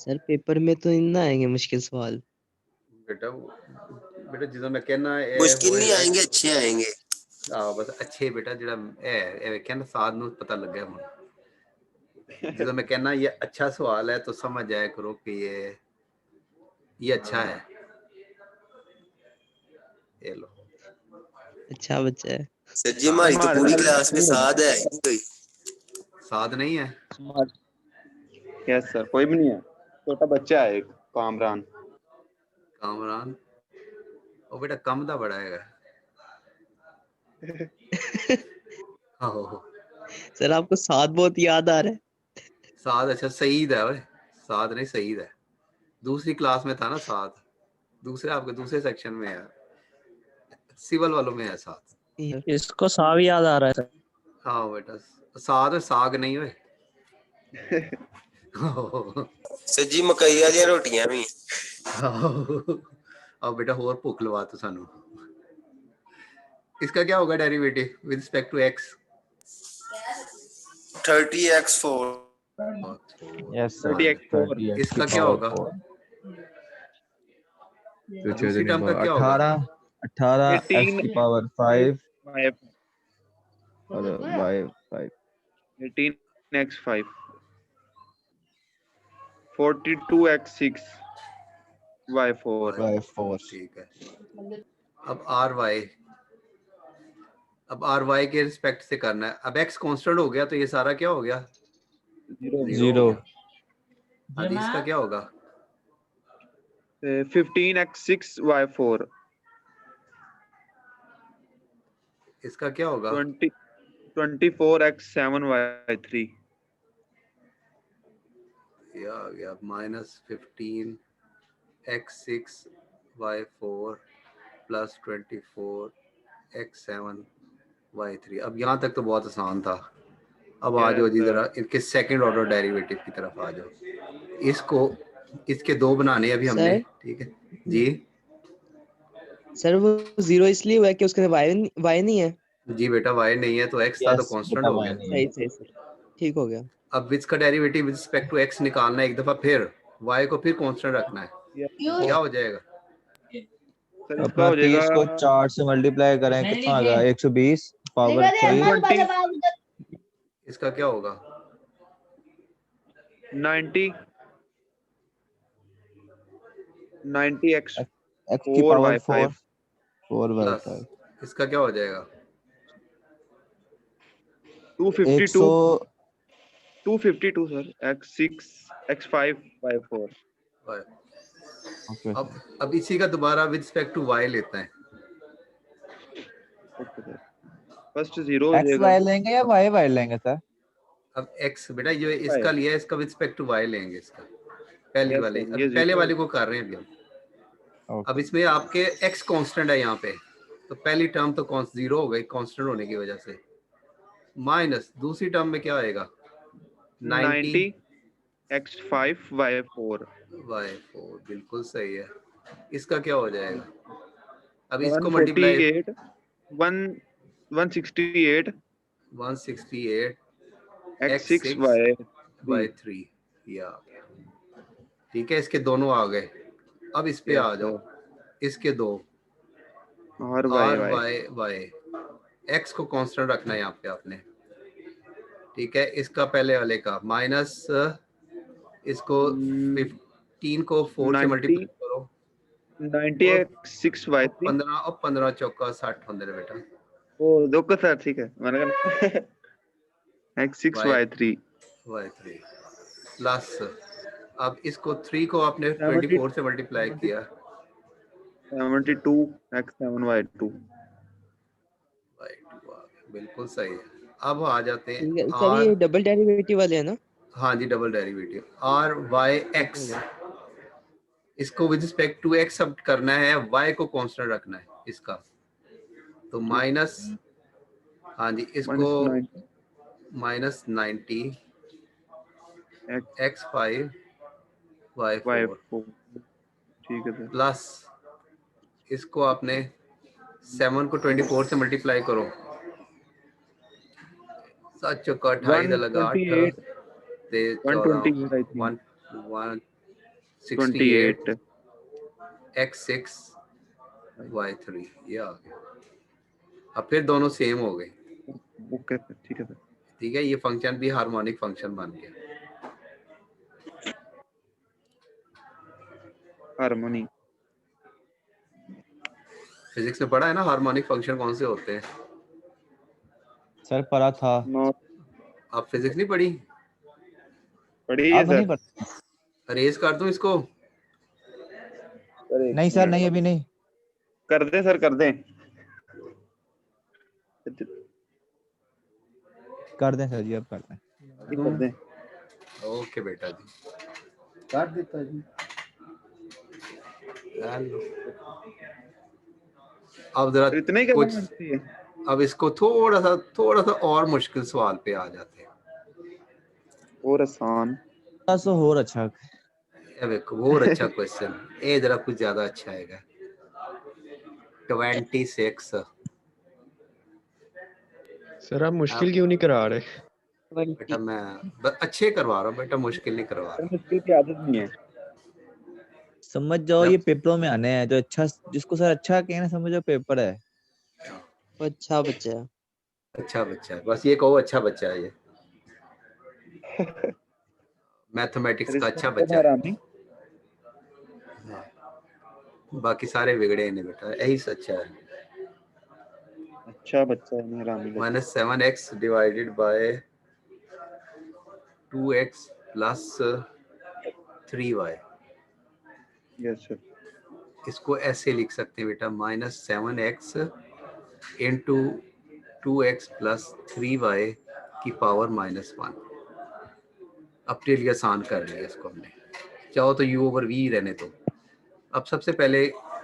S7: सर पेपर में तो ना आएंगे मुश्किल सवाल।
S2: बेटा ਜਦੋਂ ਮੈਂ ਕਹਿਣਾ
S4: मुश्किल नहीं आएंगे, अच्छे आएंगे।
S2: हाँ बस अच्छे बेटा ਜਿਹੜਾ है कहना साध ਨੂੰ पता लग गया ਹੁਣ। ਜਦੋਂ मैं कहना ये अच्छा सवाल है तो समझ जाया करो कि ये अच्छा है। ये लो
S7: अच्छा बच्चा है
S4: सर जी हमारी तो पूरी क्लास में साध है ही कोई।
S2: साध नहीं है?
S5: यस सर, कोई भी नहीं है, छोटा बच्चा है एक, कामरान।
S2: कामरान वो बेटा कम दा बड़ा है।
S7: सर आपको साथ बहुत याद आ रहा है।
S2: साध अच्छा सईद है, साध नहीं सईद है, दूसरी क्लास में था ना साध, दूसरे आपके दूसरे सेक्शन में है, सिविल वालों में है साध।
S9: इसको सा भी याद आ रहा है सर।
S2: हाँ बेटा साग साग नहीं होए
S4: सर जी मकई वाली रोटियां भी
S2: अब बेटा और भूख लवा तो सानू। इसका क्या होगा derivative with respect to x?
S4: 30x4
S6: yes sir
S5: 30x4
S6: 30x
S2: इसका
S6: की
S2: क्या
S6: पावर
S2: होगा?
S6: 4
S2: दूसरी टर्म का क्या होगा?
S6: 18 x
S5: 18
S6: की पावर 5
S5: y
S6: और y 5
S5: 18x5 42x6 y4
S6: y 4
S2: ठीक है। अब आर वाई के रिस्पेक्ट से करना है। अब एक्स कांस्टेंट हो गया तो ये सारा क्या हो गया?
S5: 0
S2: जीरो हो गया। हाँ जी, इसका क्या होगा?
S5: 15x6 y4
S2: इसका क्या होगा?
S5: 24x7 y3
S2: ये आ गया -15x6y4 प्लस 24x7y3। अब यहाँ तक तो बहुत आसान था। अब आ जाओ जी जरा इनके सेकंड ऑर्डर डेरिवेटिव की तरफ आ जाओ। इसके दो बनाने अभी हमने, ठीक है जी।
S7: सर वो 0 इसलिए हुआ है कि उसके y नहीं है।
S2: जी बेटा y नहीं है तो x था तो
S6: यस
S2: कांस्टेंट
S6: बेटा
S2: हो
S6: y
S2: गया।
S6: नहीं है।
S7: सही सर, ठीक हो गया।
S2: अब इसका derivative with respect to x निकालना है एक दफा, फिर y को फिर कांस्टेंट रखना है। क्या हो जाएगा?
S5: सर इसका
S6: अपना
S5: हो
S6: 30 को
S5: जाएगा
S6: 4 से मल्टीप्लाई करें कितना आ गया 120 पावर 3
S2: इसका क्या होगा?
S5: 90x
S6: x की पावर
S5: 4y5
S6: 4 y
S2: प्लस
S6: 5
S2: इसका क्या हो जाएगा?
S5: 252
S6: 100
S5: 252 sir x6 x5 y4
S2: y।
S6: Okay
S2: अब इसी का दोबारा विद रिस्पेक्ट टू y लेते हैं।
S5: फर्स्ट 0 हो
S6: x
S5: जाएगा।
S6: y लेंगे या y y लेंगे सर?
S2: अब x बेटा ये इसका लिया है, इसका विद रिस्पेक्ट टू y लेंगे इसका। पहली
S5: Yes,
S2: वाली
S5: sir,
S2: अभी
S5: ये
S2: पहले
S5: 0
S2: वाली को कर रहे हैं अभी हम। अब
S6: ओके
S2: इसमें आपके x कांस्टेंट है यहाँ पे, तो पहली टर्म तो 0 हो गई कांस्टेंट होने की वजह से, माइनस दूसरी टर्म में क्या आएगा? 90
S5: x5 y4
S2: y4 बिल्कुल सही है। इसका क्या हो जाएगा? अब इसको मल्टीप्लाई
S5: 148 168
S2: 168
S5: x6
S2: y3 ये आ गया। ठीक है, इसके दोनों आ गए। अब इस पे आ जाओ, इसके दो
S5: और
S2: y x को कांस्टेंट रखना है यहाँ पे आपने। ठीक है, इसका पहले वाले का माइनस इसको 15 को 4 से मल्टीप्लाई करो
S5: 90 x6 y3
S2: 15 और 15 चौका 60 होंगे बेटा।
S5: ओ देखो सर ठीक है मैंने कहा x6 y3
S2: प्लस अब इसको 3 को आपने 24 से मल्टीप्लाई किया
S5: 72 x7 y2
S2: बिल्कुल सही है। अब आ जाते
S7: ठीक है
S2: हैं
S7: सर, ये डबल डेरिवेटिव वाले है ना?
S2: हाँ जी, double derivative r y x. इसको विद रिस्पेक्ट टू एक्स सब करना है, y को कांस्टेंट रखना है इसका, तो माइनस, हाँ जी इसको माइनस 90 x5 y4
S5: ठीक है सर
S2: प्लस इसको आपने 7 को 24 से मल्टीप्लाई करो 7 चौका 28 लगा 8 ते 168 x6 y3 ये आ गया। अब फिर दोनों सेम हो गए।
S5: ओके ठीक है सर
S2: ठीक है, ये फंक्शन भी हार्मोनिक फंक्शन बन गया।
S5: हार्मोनी
S2: फिजिक्स में पढ़ा है ना हार्मोनिक फंक्शन कौन से होते हैं?
S6: सर पढ़ा था।
S2: आप फिजिक्स नहीं पढ़ी?
S5: पढ़ी है
S6: अब नहीं
S5: सर
S6: पढ़ा।
S2: अरेज कर दूं इसको?
S6: नहीं सर नहीं अभी नहीं
S5: कर दे सर कर दे
S6: सर जी अब कर दें।
S5: कर दे
S2: ओके बेटा जी कर देता जी। अब जरा
S5: इतना ही
S2: कुछ
S5: करना है
S2: अब इसको थोड़ा सा और मुश्किल सवाल पे आ जाते हैं।
S5: और आसान।
S6: थोड़ा सा और अच्छा।
S2: ये देखो और अच्छा क्वेश्चन, ये जरा कुछ ज्यादा अच्छा आएगा। 26।
S9: सर आप मुश्किल क्यों नहीं करा रहे?
S2: बेटा मैं अच्छे करवा रहा हूँ बेटा, मुश्किल नहीं करवा
S5: सर
S2: रहा।
S5: मुश्किल की आदत नहीं है।
S6: समझ जाओ ये पेपरों में आने हैं, जो अच्छा जिसको सर अच्छा कहना समझ जाओ पेपर है।
S7: अच्छा बच्चा है।
S2: अच्छा बच्चा है, बस ये कहो अच्छा बच्चा है ये। मैथमेटिक्स
S5: सर
S2: का
S5: इसका
S2: अच्छा
S5: मतलब
S2: बच्चा है।
S5: हरामी।
S2: बाकी सारे बिगड़े नहीं बेटा, यही सच्चा है।
S5: अच्छा बच्चा है, नहीं हरामी लगे।
S2: -7x divided by 2x plus 3y।
S5: Yes sir.
S2: इसको ऐसे लिख सकते हैं बेटा, -7x into 2x plus 3y की पावर -1। अपने लिए आसान कर लिया इसको हमने, चाहो तो u ओवर v रहने दो। अब सबसे पहले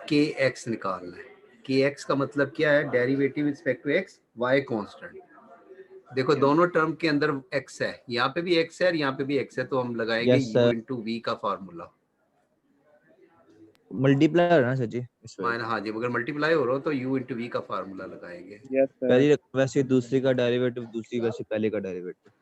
S2: kx निकालना है। kx का मतलब क्या है? Derivative respect to x, y constant. देखो दोनों टर्म के अंदर x है, यहाँ पे भी x है और यहाँ पे भी x है, तो हम लगाएंगे
S6: yes
S2: u
S6: sir,
S2: into v का फार्मूला।
S6: मल्टीप्लाई हो रहा है ना सर जी इस वजह से।
S2: हाँ जी, अगर मल्टीप्लाई हो रहा हो तो u इंटू वी का फार्मूला लगाएंगे।
S5: Yes sir.
S6: पहली वैसे दूसरी का डेरिवेटिव, दूसरी वैसे पहले का डेरिवेटिव।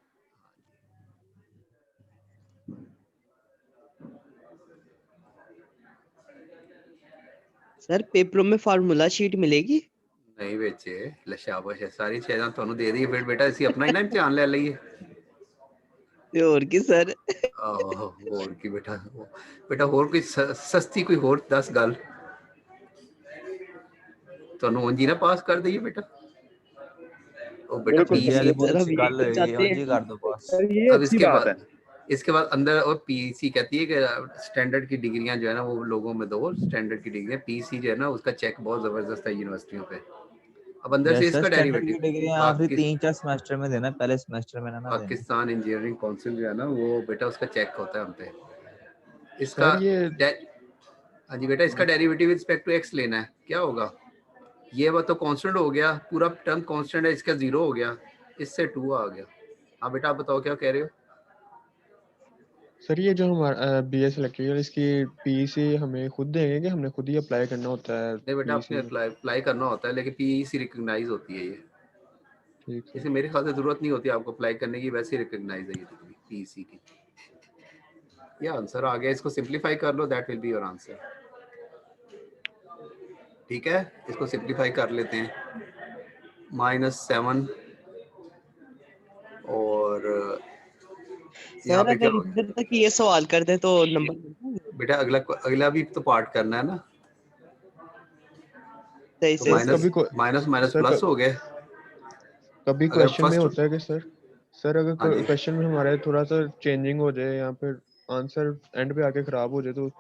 S7: सर पेपरों में फार्मूला शीट मिलेगी?
S2: नहीं बेचे लशाबाश है, सारी चीज़ां ਤੁਹਾਨੂੰ ਦੇ ਦਈਏ, फिर बेटा ਅਸੀਂ अपना ही ना इम्तिहान ले लईए।
S7: ते और की सर।
S2: ਆਹੋ ਹੋਰ ਕੀ बेटा, बेटा ਹੋਰ ਕੋਈ ਸਸਤੀ ਕੋਈ ਹੋਰ 10 ਗੱਲ ਤੁਹਾਨੂੰ ਉਂਝ ਹੀ ना पास कर दईए बेटा। ओ बेटा
S5: बिल्कुल
S6: जी
S5: सर।
S6: यार
S2: पीसी।
S6: बहुत
S7: सर हम
S6: अच्छी
S7: यही
S6: गल
S7: तो
S6: हुई,
S7: चाहते
S6: हाँ जी
S7: हैं।
S6: कर दो पास।
S5: सर ये
S2: अब
S5: अच्छी बात है।
S2: इसके बाद अंदर और पीसी कहती है कि स्टैंडर्ड की डिग्रियां जो है ना वो लोगों में दो, स्टैंडर्ड की डिग्रियां। पीसी जो है ना उसका चेक बहुत जबरदस्त है यूनिवर्सिटियों पे। अब अंदर से
S6: यस सर,
S2: इसका
S6: स्टैंडर्ड की
S2: डेरिवेटिव
S6: डिग्री आखिरी 3-4 सेमेस्टर में देना, पहले सेमेस्टर में ना देना।
S2: पाकिस्तान इंजीनियरिंग काउंसिल जो है ना वो बेटा उसका चेक होता है हम पे इसका।
S9: सर ये
S2: हाँ जी बेटा, इसका डेरिवेटिव रिस्पेक्ट टू एक्स लेना है। क्या होगा? ये वो तो कांस्टेंट हो गया, पूरा टर्म कांस्टेंट है, इसका 0 हो गया, इससे 2 आ गया। हाँ बेटा आप बताओ क्या कह रहे हो?
S9: सर ये जो हमारा बीएस इलेक्ट्रिकल, इसकी पीईसी हमें खुद देंगे कि हमने खुद ही अप्लाई करना होता है
S2: नहीं बेटा,
S9: पीईसी
S2: अपने
S9: में?
S2: अप्लाई करना होता है, लेकिन पीईसी रिकॉग्नाइज होती है ये।
S9: ठीक सर।
S2: इसे मेरे ख्याल से जरूरत नहीं होती आपको अप्लाई करने की, वैसे ही रिकॉग्नाइज है ये पीईसी की। ये आंसर आ गया, इसको सिंपलीफाई कर लो, that will be your answer. ठीक है, इसको सिंपलीफाई कर लेते हैं। -7 और यहाँ
S7: सर
S2: पे क्या
S7: अगर
S2: हो गया
S7: इधर तक ये सवाल कर दे तो नंबर मिलता है?
S2: बेटा? अगला भी तो पार्ट करना है ना,
S7: सही
S2: तो
S7: सही
S9: सर
S7: सही।
S9: कभी
S2: माइनस माइनस
S9: सर
S2: प्लस हो गए।
S9: कभी
S2: अगर
S9: क्वेश्चन में
S2: फर्स्ट,
S9: होता है कि सर अगर
S2: हाँ जी,
S9: क्वेश्चन में हमारे थोड़ा सा चेंजिंग हो जाए या फिर आंसर एंड पे आके खराब हो जाए, तो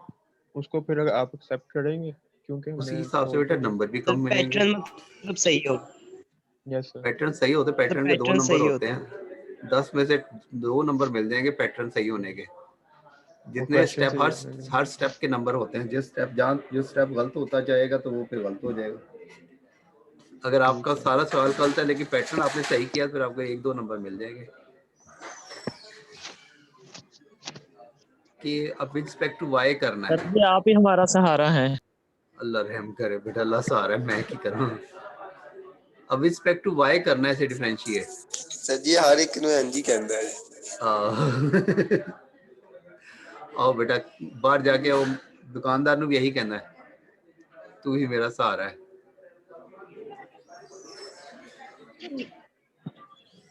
S9: उसको फिर अगर आप एक्सेप्ट करेंगे क्योंकि
S2: उसी
S9: हमने
S2: हिसाब से
S9: सॉल्व
S2: बेटा
S9: कर लिया?
S2: नंबर भी
S7: सर
S2: कम मिलेंगे।
S7: पैटर्न मतलब सही हो।
S9: Yes sir.
S2: पैटर्न सही होते,
S7: सर
S2: पैटर्न के 2
S7: पैटर्न
S2: नंबर
S7: सही
S2: होते
S7: होता है।
S2: हैं, 10 में से 2 नंबर मिल जाएंगे पैटर्न सही होने के।
S9: वो
S2: जितने
S9: क्वेश्चन
S2: स्टेप,
S9: सही होता है।
S2: हर स्टेप के नंबर होते हैं। जो स्टेप गलत होता जाएगा तो वो फिर गलत हो जाएगा। अगर
S9: ठीक
S2: आपका
S9: है।
S2: सारा सवाल गलत है लेकिन पैटर्न आपने सही किया, फिर आपको 1-2 नंबर मिल जाएंगे। कि अब विद रिस्पेक्ट टू वाई करना
S10: सर
S2: है।
S10: जी आप ही हमारा सहारा हैं।
S2: अल्लाह रहम करे बेटा, अल्लाह सहारा है, मैं की करूं। अब विद रिस्पेक्ट टू वाई करना है, इसे डिफरेंशिएट।
S4: सर जी हर एक ਨੂੰ ਇੰਜ ਹੀ ਕਹਿੰਦਾ ਹੈ।
S2: आओ बेटा, बाहर जाके वो दुकानदार ਨੂੰ भी यही कहना है, तू ही मेरा सहारा है।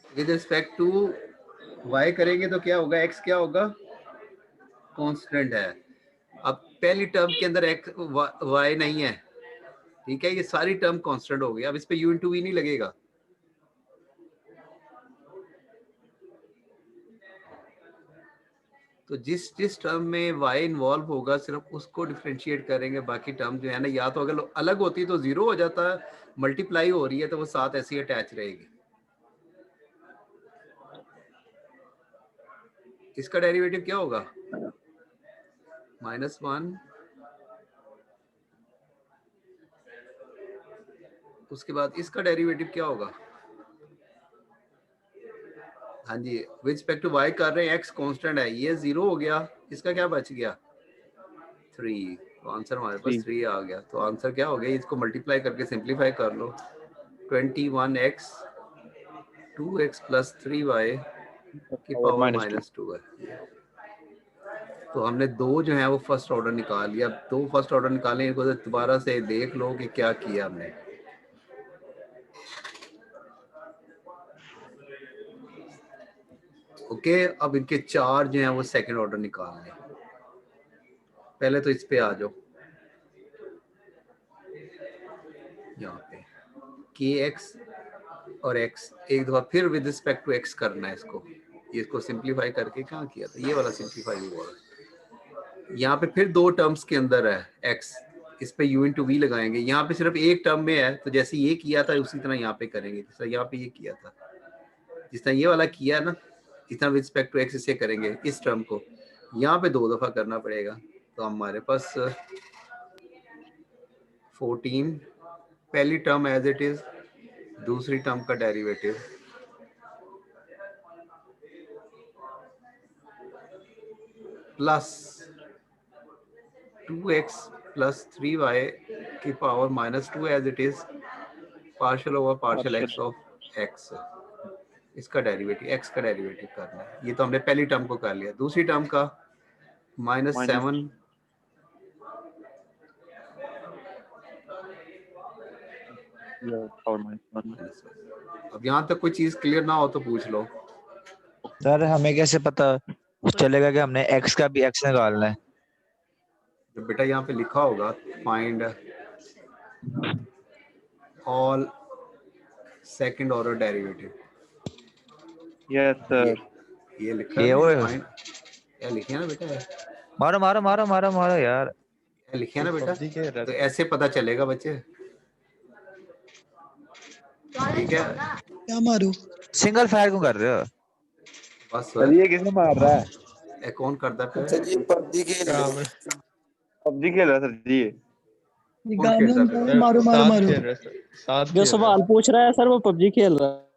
S2: विद रिस्पेक्ट टू वाई करेंगे तो क्या होगा? एक्स क्या होगा? कांस्टेंट है। अब पहली टर्म के अंदर एक्स वाई नहीं है, ठीक है, ये सारी टर्म कांस्टेंट हो गई। अब इस पे यू इंटू वी नहीं लगेगा। तो जिस टर्म में y इन्वॉल्व होगा सिर्फ उसको डिफरेंशिएट करेंगे, बाकी टर्म जो है ना, या तो अगर अलग होती तो 0 हो जाता है, मल्टीप्लाई हो रही है तो वो साथ ऐसी अटैच रहेगी। इसका डेरिवेटिव क्या होगा? -1 उसके बाद इसका डेरिवेटिव क्या होगा? हाँ जी, विद रिस्पेक्ट टू y कर रहे हैं, x कांस्टेंट है, ये 0 हो गया, इसका क्या बच गया? 3। तो आंसर हमारे पास 3 आ गया। तो आंसर क्या हो गया? इसको मल्टीप्लाई करके सिंपलीफाई कर लो। 21x 2x प्लस 3y की पावर -2 है। तो हमने दो जो है वो फर्स्ट ऑर्डर निकाल लिया। अब दो फर्स्ट ऑर्डर निकालें, इनको दोबारा से देख लो कि क्या किया हमने। ओके, अब इनके चार जो हैं वो सेकंड ऑर्डर निकाल लें। पहले तो इस पे आ जाओ, यहाँ पे kx और x एक दफा फिर विद रिस्पेक्ट टू x करना है इसको। इसको सिंपलीफाई करके कहाँ किया था? ये वाला सिंपलीफाई हुआ। यहाँ पे फिर दो टर्म्स के अंदर है x, इस पे u इंटू वी लगाएंगे। यहाँ पे सिर्फ एक टर्म में है, तो जैसे ये किया था उसी तरह यहाँ पे करेंगे। जिस तरह यहाँ पे ये किया था, जिस तरह ये वाला किया ना, इस तरह विद रिस्पेक्ट टू x इसे करेंगे। इस टर्म को यहाँ पे दो दफा करना पड़ेगा। तो हमारे पास 14 पहली टर्म एज इट इज, दूसरी टर्म का derivative plus 2x plus 3y की power -2 as it is, partial over partial x of x। इसका डेरिवेटिव x का डेरिवेटिव करना है। ये तो हमने पहली टर्म को कर लिया। दूसरी टर्म का -7 अब यहाँ तक कोई चीज क्लियर ना हो तो पूछ लो।
S6: सर हमें कैसे पता चलेगा कि हमने x का भी x निकालना है?
S2: तो बेटा यहाँ पे लिखा होगा find all second order derivative.
S5: Yes sir,
S2: ये लिखा
S6: ये
S2: है
S6: वो
S2: फाइंड, ये लिखे ना बेटा,
S6: मारो मारो मारो मारो मारो यार।
S2: ये लिखे ना बेटा।
S9: PUBG खेल रहा
S2: तो
S9: था।
S2: ऐसे पता चलेगा बच्चे, ठीक है?
S7: क्या मारू?
S6: सिंगल फायर क्यों कर रहे हो?
S2: बस
S5: सर ये किसे मार रहा है?
S2: ये कौन करता है?
S4: सर जी पबजी खेल रहे
S9: काम
S4: हैं।
S9: है।
S5: पबजी खेल रहा है सर जी।
S2: कौन खेलता है?
S9: सर,
S7: मारो मारो
S9: साथ
S7: मारो।
S9: खेल रहे हैं सर, साथ
S7: जो
S9: खेल रहे
S7: सवाल
S9: हैं।
S7: पूछ रहा है सर वो पबजी खेल रहा है।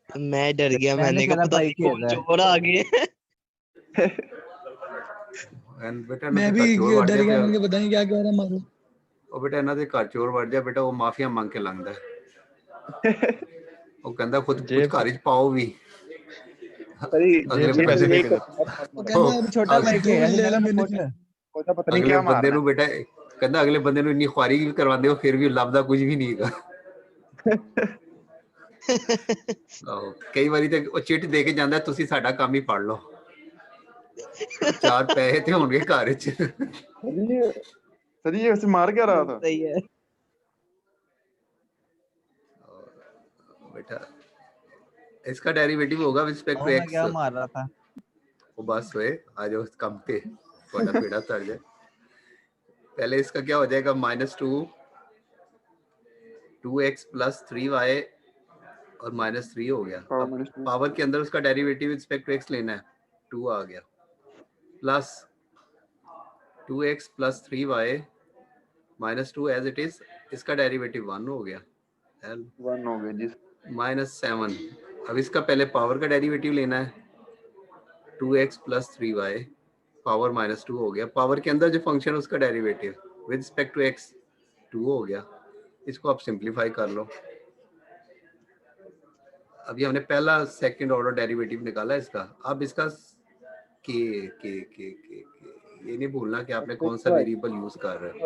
S7: मैं डर गया, मैंने कहा पता नहीं कौन चोर आ गए।
S2: बेटा
S7: मैं भी डर गया, मैंने कहा पता नहीं क्या कह रहा मारो।
S2: ਉਹ ਬੇਟਾ ਇਹਨਾਂ ਦੇ ਘਰ ਚੋਰ ਵੜ ਜਾ ਬੇਟਾ, ਉਹ ਮਾਫੀਆ ਮੰਗ ਕੇ ਲੰਘਦਾ ਉਹ ਕਹਿੰਦਾ ਖੁਦ ਕੁਝ ਘਰ ਚ ਪਾਓ ਵੀ
S5: सर ये
S2: ਅਗਲੇ
S9: जेब से पैसे फेंक दे।
S7: वो कहना अब छोटा भाई को ले ला मैंने किया।
S5: पता नहीं
S2: ਅਗਲੇ
S5: क्या मार
S2: ਬੰਦੇ
S5: रहा
S2: ਨੂੰ ਬੇਟਾ ਕਹਿੰਦਾ ਅਗਲੇ ਬੰਦੇ ਨੂੰ ਇੰਨੀ ਖੁਆਰੀ ਵੀ ਕਰਵਾਉਂਦੇ ਹੋ ਫਿਰ ਵੀ ਲੱਭਦਾ ਕੁਝ ਵੀ ਨਹੀਂ ਹੈਗਾ। ਕਈ ਵਾਰੀ ਤੇ ਉਹ ਚਿੱਟ ਦੇ ਕੇ ਜਾਂਦਾ, ਤੁਸੀਂ ਸਾਡਾ ਕੰਮ ਹੀ ਫੜ ਲਓ, ਚਾਰ ਪੈਸੇ ਤੇ ਹੋਣਗੇ ਘਰ ਚ।
S5: है। सर ये वैसे मार क्या रहा था?
S7: सही है।
S2: बेटा इसका डेरिवेटिव होगा विद रिस्पेक्ट टू
S6: मैं
S2: एक्स।
S6: क्या मार रहा था?
S2: वो बस हुए आ जाओ कम पे, थोड़ा पेड़ा चढ़ जाए। पहले इसका क्या हो जाएगा? -2x प्लस 3y और -3 हो गया। अब पावर के अंदर उसका derivative with respect to x लेना है, 2 आ गया, plus 2x plus 3y -2 as it is, इसका डेरिवेटिव 1 हो गया, L
S5: 1 हो गया जी।
S2: -7। अब इसका पहले पावर का डेरिवेटिव लेना है, 2x प्लस 3y पावर -2 हो गया। पावर के अंदर जो फंक्शन है उसका derivative with respect to x 2 हो गया। इसको आप सिंपलीफाई कर लो। अभी हमने पहला सेकंड ऑर्डर डेरिवेटिव निकाला इसका। अब इसका के ये नहीं भूलना कि आपने कौन सा वेरिएबल यूज कर रहे हो।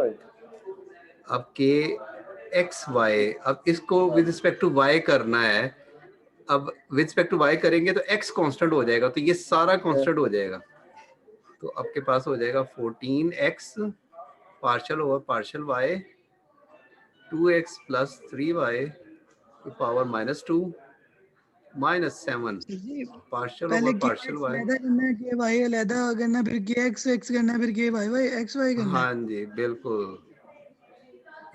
S2: अब के एक्स वाई, अब इसको विद रिस्पेक्ट टू वाई करना है। अब विद रिस्पेक्ट टू वाई करेंगे तो एक्स कांस्टेंट हो जाएगा, तो ये सारा कांस्टेंट हो जाएगा। तो आपके पास हो जाएगा 14x partial over partial y 2x plus 3y की power -2 -7 partial over partial y.
S7: करना है के वाई अलग करना, फिर के एक्स एक्स करना, फिर के वाई वाई एक्स वाई करना।
S2: हाँ जी बिल्कुल,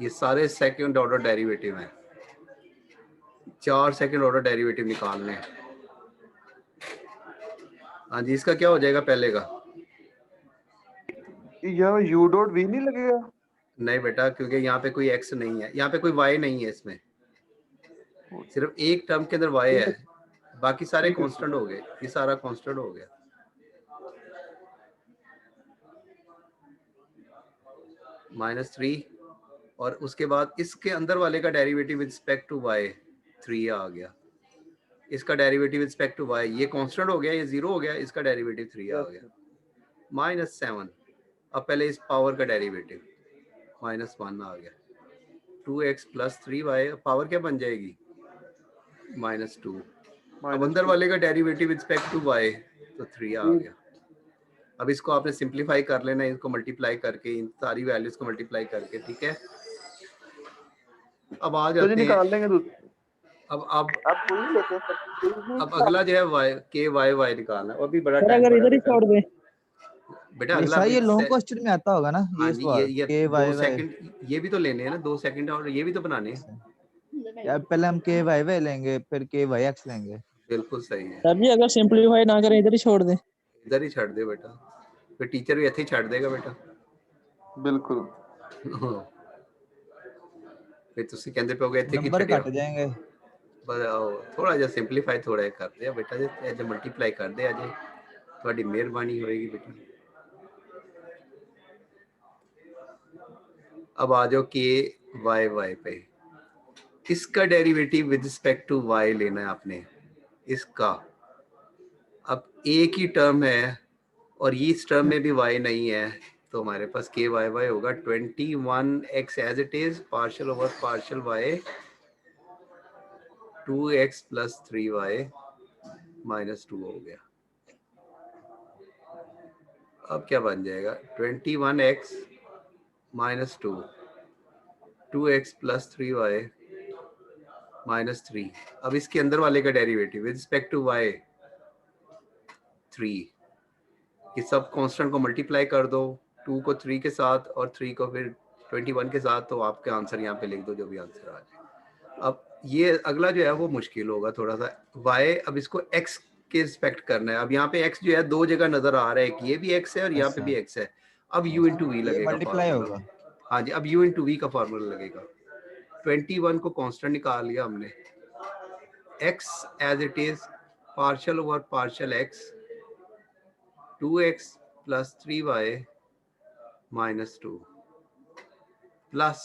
S2: ये सारे सेकंड ऑर्डर डेरिवेटिव हैं। 4 सेकंड ऑर्डर डेरिवेटिव निकालने हैं। हाँ जी, इसका क्या हो जाएगा पहले का?
S5: यार यू डॉट वी नहीं लगेगा?
S2: नहीं बेटा, क्योंकि यहाँ पे कोई x नहीं है, यहाँ पे कोई y नहीं है, इसमें सिर्फ एक टर्म के अंदर y है, बाकी सारे कांस्टेंट हो गए, ये सारा कांस्टेंट हो गया। -3 और उसके बाद इसके अंदर वाले का derivative with respect to y 3 आ गया, इसका derivative with respect to y ये कांस्टेंट हो गया, ये 0 हो गया, इसका डेरिवेटिव 3 आ गया। -7 अब पहले इस पावर का डेरिवेटिव -1 आ गया। 2x + 3y पावर क्या बन जाएगी? -2। अब अंदर वाले का derivative with respect to y तो 3 आ गया। अब इसको आपने सिंपलीफाई कर लेना है, इसको मल्टीप्लाई करके, इन सारी वैल्यूज को मल्टीप्लाई करके, ठीक है। अब आ
S5: तो
S2: जाते
S5: जी
S2: हैं,
S5: निकाल देंगे
S2: अब
S5: आप कोई लेते हैं सर,
S2: अब अगला जो है y निकालना है, और भी बड़ा
S7: सर
S2: टाइम
S7: अगर इधर ही छोड़ दे
S2: बेटा। अगला
S6: ऐसा
S2: भी
S6: ये लॉन्ग क्वेश्चन में आता होगा ना
S2: हाँ
S6: ये
S2: जी,
S6: सवाल
S2: ये
S6: के
S2: 2
S6: वाई वाई।
S2: सेकंड ये भी तो लेने हैं ना, 2 सेकंड, और ये भी तो बनाने हैं।
S6: यार पहले हम के वाई वाई लेंगे फिर के वाई एक्स लेंगे।
S2: बिल्कुल सही है,
S7: सर जी अगर सिंपलीफाई ना करें इधर ही छोड़ दे।
S2: इधर ही छड़ दे बेटा, फिर टीचर भी ऐसे ही छड़ देगा बेटा।
S5: बिल्कुल।
S2: फिर तुसी कहंदे पे हो गए थे कि
S6: नंबर
S2: छड़िया
S6: कट जाएंगे।
S2: पर थोड़ा जिहा सिंपलीफाई थोड़ा कर दे बेटा जी, अज मल्टीप्लाई कर दे, अज थोड़ी मेहरबानी होएगी बेटा। अब आ जाओ के वाई पे, इसका derivative with respect to y लेना है आपने, इसका। अब एक ही टर्म है और ये इस टर्म में भी y नहीं है, तो हमारे पास के वाई वाई होगा 21x as it is partial over partial y 2x + 3y -2 हो गया। अब क्या बन जाएगा? 21x -2 2x + 3y -3। अब इसके अंदर वाले का derivative with respect to y 3, ये सब कांस्टेंट को मल्टीप्लाई कर दो, 2 को 3 के साथ और 3 को फिर 21 के साथ, तो आपके आंसर यहाँ पे लिख दो जो भी आंसर आ जाए। अब ये अगला जो है वो मुश्किल होगा थोड़ा सा, y अब इसको x के रिस्पेक्ट करना है। अब यहाँ पे x जो है दो जगह नजर आ रहा है, कि ये भी x है और यहाँ पे भी x है। अब u × v
S6: ये
S2: लगेगा
S6: मल्टीप्लाई
S2: फार्मूला।
S6: होगा।
S2: हाँ जी, अब u × v का फार्मूला लगेगा। 21 को कांस्टेंट निकाल लिया हमने, x as it is partial over partial x 2x + 3y -2 plus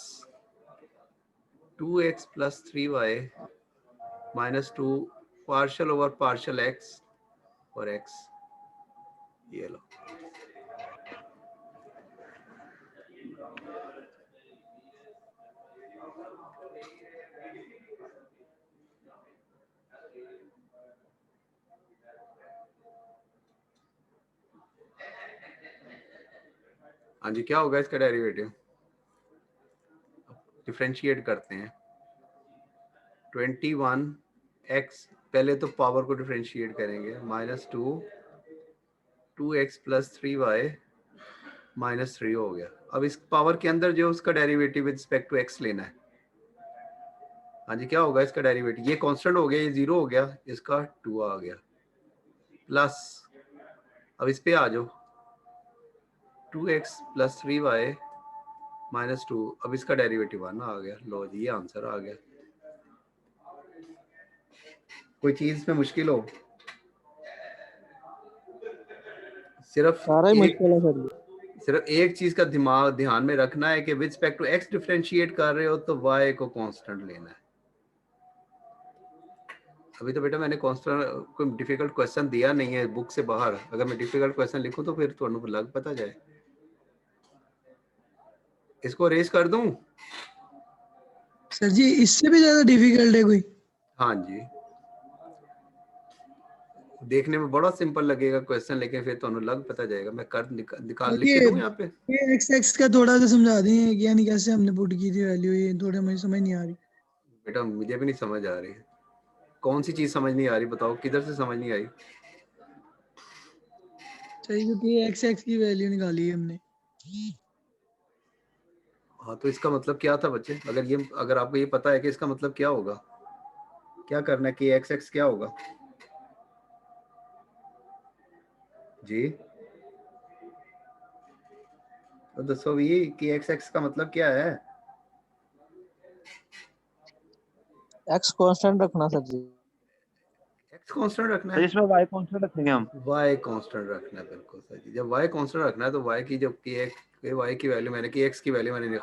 S2: 2x + 3y -2 partial over partial x और x, ये लो। हाँ जी, क्या होगा इसका डेरिवेटिव? डिफरेंशिएट करते हैं। 21x पहले तो पावर को डिफरेंशिएट करेंगे, -2 2x + 3y -3 हो गया। अब इस पावर के अंदर जो उसका derivative with respect to x लेना है। हाँ जी, क्या होगा इसका डेरिवेटिव? ये कांस्टेंट हो गया, ये 0 हो गया, इसका 2 आ गया, प्लस अब इस पे आ जाओ 2x + 3y -2, अब इसका डेरिवेटिव 1 आ गया। लो जी, ये आंसर आ गया। कोई चीज में मुश्किल हो? सिर्फ
S7: सारा ही मुश्किल है सर।
S2: सिर्फ एक चीज का दिमाग ध्यान में रखना है कि with respect to x differentiate कर रहे हो तो y को कांस्टेंट लेना है। अभी तो बेटा मैंने कांस्टेंट कोई डिफिकल्ट क्वेश्चन दिया नहीं है बुक से बाहर। अगर मैं डिफिकल्ट क्वेश्चन लिखूं तो फिर ਤੁਹਾਨੂੰ लग पता जाए। इसको रेस कर दूं?
S10: सर जी इससे भी ज्यादा डिफिकल्ट है कोई?
S2: हाँ जी, देखने में बड़ा सिंपल लगेगा क्वेश्चन, लेकिन फिर ਤੁਹਾਨੂੰ लग पता जाएगा। मैं कर निकाल लिख के दूं यहाँ पे?
S10: ये x का थोड़ा सा समझा दें, यानी कैसे हमने पुट की थी वैल्यू, ये थोड़ा मुझे समझ नहीं आ रही।
S2: बेटा मुझे भी नहीं समझ आ रही। कौन सी चीज समझ नहीं आ रही बताओ, किधर से समझ नहीं आई?
S10: सही, क्योंकि x की वैल्यू निकाली है हमने।
S2: हाँ, तो इसका मतलब क्या था बच्चे? अगर आपको ये पता है कि इसका मतलब क्या होगा, क्या करना है कि x क्या होगा जी? तो दसो ये कि एक्स एक्स का मतलब क्या है?
S7: एक्स कांस्टेंट रखना सर जी।
S2: एक्स कांस्टेंट रखना
S5: सर
S2: है,
S5: इसमें वाई कांस्टेंट रखेंगे हम।
S2: वाई कांस्टेंट रखना है, बिल्कुल सही जी। जब वाई कांस्टेंट रखना है तो वाई की जब की एक वाई की वैल्यू मैंने की एक्स की वैल्यू मैंने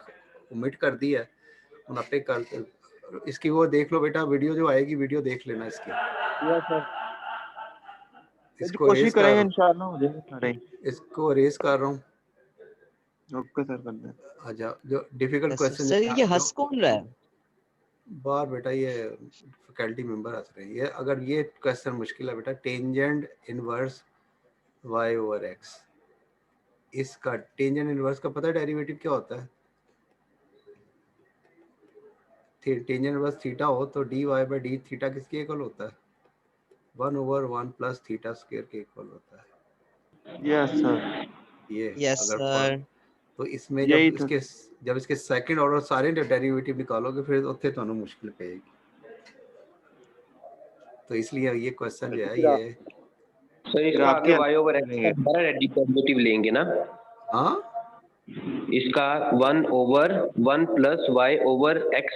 S2: ओमिट कर दी है। उन पे कर इसकी वो देख लो बेटा, वीडियो जो आएगी वीडियो देख लेना इसकी।
S5: यस सर,
S2: इसको
S5: कोशिश
S2: रेस
S5: करेंगे
S2: कर,
S5: इंशाल्लाह हो जाएगा सारे।
S2: इसको रेस कर रहा हूँ।
S5: ओके सर, कर दें।
S2: अच्छा, जो डिफिकल्ट क्वेश्चन
S7: सर ये हंस कौन रहा है?
S2: बार बेटा ये फैकल्टी मेंबर हंस रहे हैं। ये अगर ये क्वेश्चन मुश्किल है बेटा, tangent inverse y over x, इसका टेंजेंट इनवर्स का पता है डेरिवेटिव क्या होता है? टेंजेंट इनवर्स थीटा हो तो dy बाय डी थीटा किसके इक्वल होता है? 1/1 प्लस थीटा स्क्वायर के इक्वल होता है।
S5: यस सर,
S2: ये
S7: यस
S2: अगर
S7: सर।
S2: तो इसमें
S5: यही तो।
S2: जब इसके सेकंड ऑर्डर सारे डेरिवेटिव निकालोगे फिर उत्थे ਤੁਹਾਨੂੰ मुश्किल पेगी। तो इसलिए ये क्वेश्चन जो है ये
S8: सर इसका आगे y ओवर x का हमारा डेरिवेटिव लेंगे ना?
S2: हाँ
S8: इसका 1 over 1 plus y over x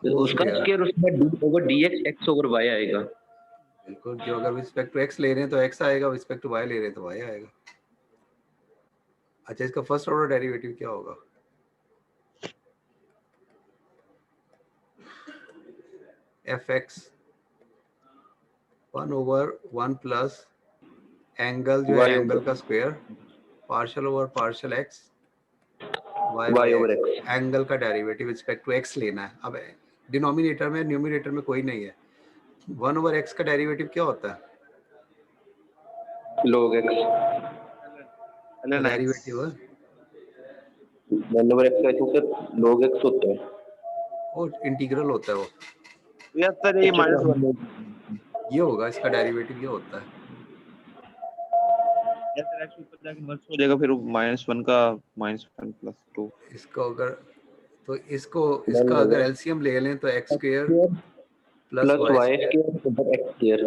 S8: उसका स्क्वायर, उसमें d over dx x over y आएगा।
S2: बिल्कुल, जो अगर रिस्पेक्ट टू x ले रहे हैं तो x आएगा, रिस्पेक्ट टू y ले रहे हैं तो y आएगा। अच्छा, इसका फर्स्ट ऑर्डर डेरिवेटिव क्या होगा? fx 1/1 प्लस एंगल जो है एंगल का square partial over partial x y over x, angle का डेरिवेटिव रिस्पेक्ट टू x लेना है। अब डिनोमिनेटर में न्यूमरेटर में कोई नहीं है। 1/x का डेरिवेटिव क्या होता है?
S8: log x।
S2: Derivative
S8: 1 over x का सर log x होता है,
S2: वो इंटीग्रल होता है वो।
S5: यस सर, ये -1
S2: ये होगा इसका डेरिवेटिव, ये होता है।
S5: यस सर, x ऊपर जाके इन्वर्स हो जाएगा, फिर -1 का -1 प्लस 2।
S2: इसको अगर तो इसका अगर एलसीएम ले लें तो x square plus y
S8: square over x square,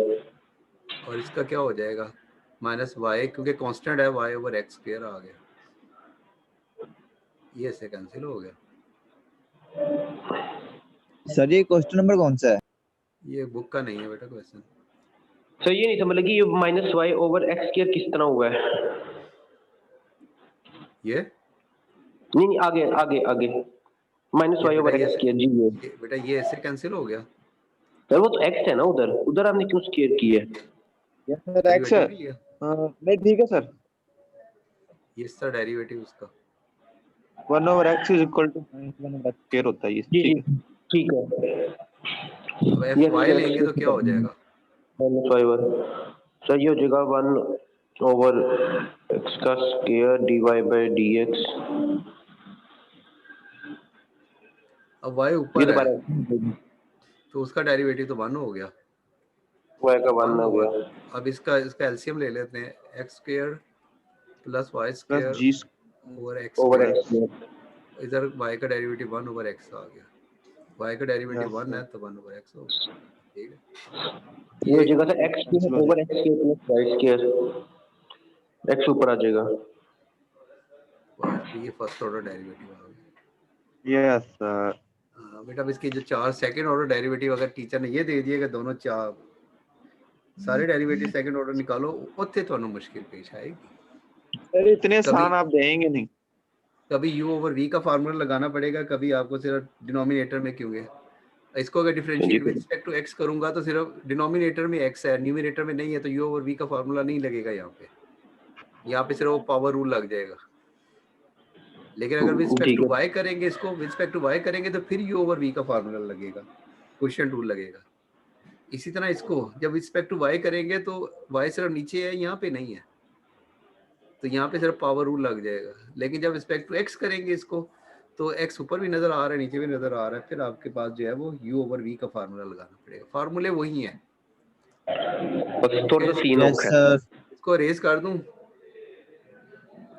S2: और इसका क्या हो जाएगा? -y, क्योंकि कांस्टेंट है y ओवर x स्क्वायर आ गया। ये से कैंसिल हो गया।
S6: सर ये क्वेश्चन नंबर कौन सा है?
S2: ये बुक का नहीं है बेटा क्वेश्चन।
S8: सर ये नहीं समझ लगी, ये -y ओवर x स्क्वायर किस तरह हुआ है?
S2: ये
S8: नहीं आगे आगे आगे -y ओवर x स्क्वायर जी। ये
S2: बेटा ये ऐसे कैंसिल हो गया।
S8: सर वो तो x है ना, उधर आपने क्यों स्क्वायर की है?
S5: यस सर, x है। नहीं ठीक है सर,
S2: ये इसका डेरिवेटिव उसका
S5: 1 over x is equal to -1 over x square होता है ये।
S8: ठीक है।
S2: अब fy लेंगे तो क्या हो जाएगा?
S8: -y ओवर, सर ये हो जाएगा 1 ओवर x का स्क्वायर dy बाय dx।
S2: अब y ऊपर है तो उसका डेरिवेटिव तो 1 हो गया,
S8: y का 1 हो गया।
S2: अब इसका एलसीएम ले लेते हैं, x square plus y square
S5: g
S2: over x square. इधर y का डेरिवेटिव 1 ओवर x आ गया, y का डेरिवेटिव 1 है तो 1 ओवर x हो गया। ठीक है,
S8: ये हो जाएगा sir x square over x square plus y square, x ऊपर आ जाएगा।
S2: ये फर्स्ट ऑर्डर डेरिवेटिव आ गया।
S5: Yes sir.
S2: बेटा अब इसकी जो 4 सेकंड ऑर्डर डेरिवेटिव अगर टीचर ने ये दे दिए कि दोनों 4 सारे डेरिवेटिव सेकंड ऑर्डर निकालो, उत्थे ਤੁਹਾਨੂੰ मुश्किल पेश आएगी।
S5: सर इतने आसान आप देंगे नहीं।
S2: कभी u ओवर v का फार्मूला लगाना पड़ेगा, कभी आपको सिर्फ डिनोमिनेटर में क्योंकि इसको अगर differentiate with respect to x करूंगा तो सिर्फ डिनोमिनेटर में x है, न्यूमरेटर में नहीं है, तो u ओवर v का फार्मूला नहीं लगेगा। यहाँ पे सिर्फ वो पावर रूल लग जाएगा। लेकिन अगर विद रिस्पेक्ट टू y करेंगे, इसको विद रिस्पेक्ट टू y करेंगे तो फिर u ओवर v का फार्मूला लगेगा, क्वोशिएंट रूल लगेगा। इसी तरह इसको जब विद रिस्पेक्ट टू y करेंगे तो y सिर्फ नीचे है, यहाँ पे नहीं है, तो यहाँ पे सिर्फ पावर रूल लग जाएगा। लेकिन जब रिस्पेक्ट टू x करेंगे इसको तो x ऊपर भी नजर आ रहा है, नीचे भी नजर आ रहा है, फिर आपके पास जो है वो u ओवर v का फार्मूला लगाना पड़ेगा। फार्मूले वही हैं,
S8: थोड़ा सा सीन होगा।
S2: इसको रेज कर दूं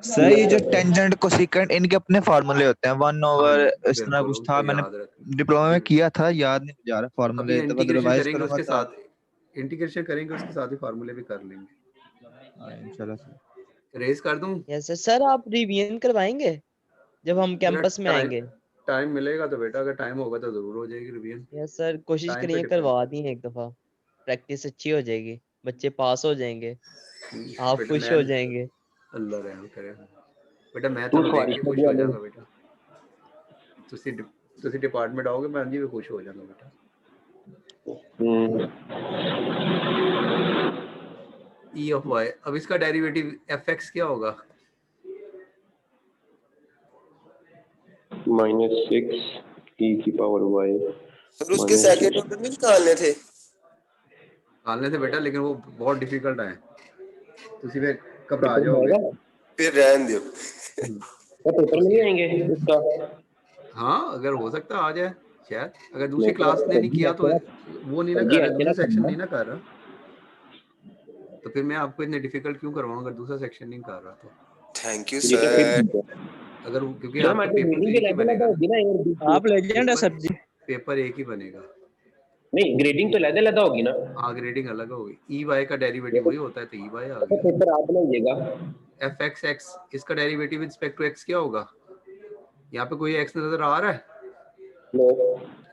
S6: सर? ये जो टेंजेंट कोसेकेंट इनके अपने फार्मूले होते हैं, 1 ओवर इस तरह कुछ था, मैंने डिप्लोमा में किया था, याद नहीं जा रहा फार्मूले, तो बस रिवाइज करेंगे
S2: उसके साथ, इंटीग्रेशन करेंगे उसके साथ ही फार्मूले भी कर लेंगे।
S6: इंशाल्लाह।
S2: रेज कर दूं?
S7: यस सर, आप रिवीजन करवाएंगे? जब हम कैंपस में आएंगे।
S2: टाइम मिलेगा तो बेटा, अगर टाइम होगा तो जरूर हो जाएगी रिवीजन।
S7: यस सर, कोशिश
S2: टाइम पे
S7: करिए
S2: डिपेंड।
S7: करवा दी एक दफा, प्रैक्टिस अच्छी हो जाएगी, बच्चे पास हो जाएंगे, आप
S2: बेटा
S7: खुश
S2: मैं
S7: हो जाएंगे।
S2: अल्लाह रहम करे बेटा, मैं
S8: तू
S2: ਤੁਹਾਨੂੰ ਦੇਖ ਕੇ
S8: ਸਵਾਰੀ
S2: ਖੁਸ਼ ਹੋ ਜਾਵਾਂਗਾ बेटा। ਤੁਸੀਂ डिपार्टमेंट आओगे मैं जी भी खुश हो जाऊंगा बेटा। e of y, अब इसका डेरिवेटिव fx क्या होगा?
S8: -6 e की पावर y।
S4: सर उसके सेकंड ऑर्डर में निकालने थे
S2: बेटा, लेकिन वो बहुत डिफिकल्ट है, ਤੁਸੀਂ फिर घबरा जाओगे।
S4: फिर रहन दो।
S8: पेपर में नहीं आएंगे इसका?
S2: हाँ अगर हो सकता आ जाए शायद, अगर दूसरी क्लास ने नहीं किया तो वो नहीं ना कर रहा, दूसरा सेक्शन नहीं ना कर रहा, तो फिर मैं आपको इतने डिफिकल्ट क्यों करवाऊंगा? दूसरा सेक्शन नहीं कर रहा तो
S4: थैंक यू सर।
S2: अगर क्योंकि आपका पेपर तो एक ही बनेगा,
S7: आप लेजेंड है सर जी।
S2: पेपर एक ही बनेगा।
S8: नहीं, ग्रेडिंग तो अलग होगी ना।
S2: हाँ ग्रेडिंग अलग होगी। ई वाई का डेरिवेटिव वही होता है, तो ई वाई आ गया।
S8: पेपर आप बनाइएगा।
S2: एफ एक्स एक्स, इसका derivative with respect to x क्या होगा? यहाँ पे कोई एक्स नजर आ रहा है?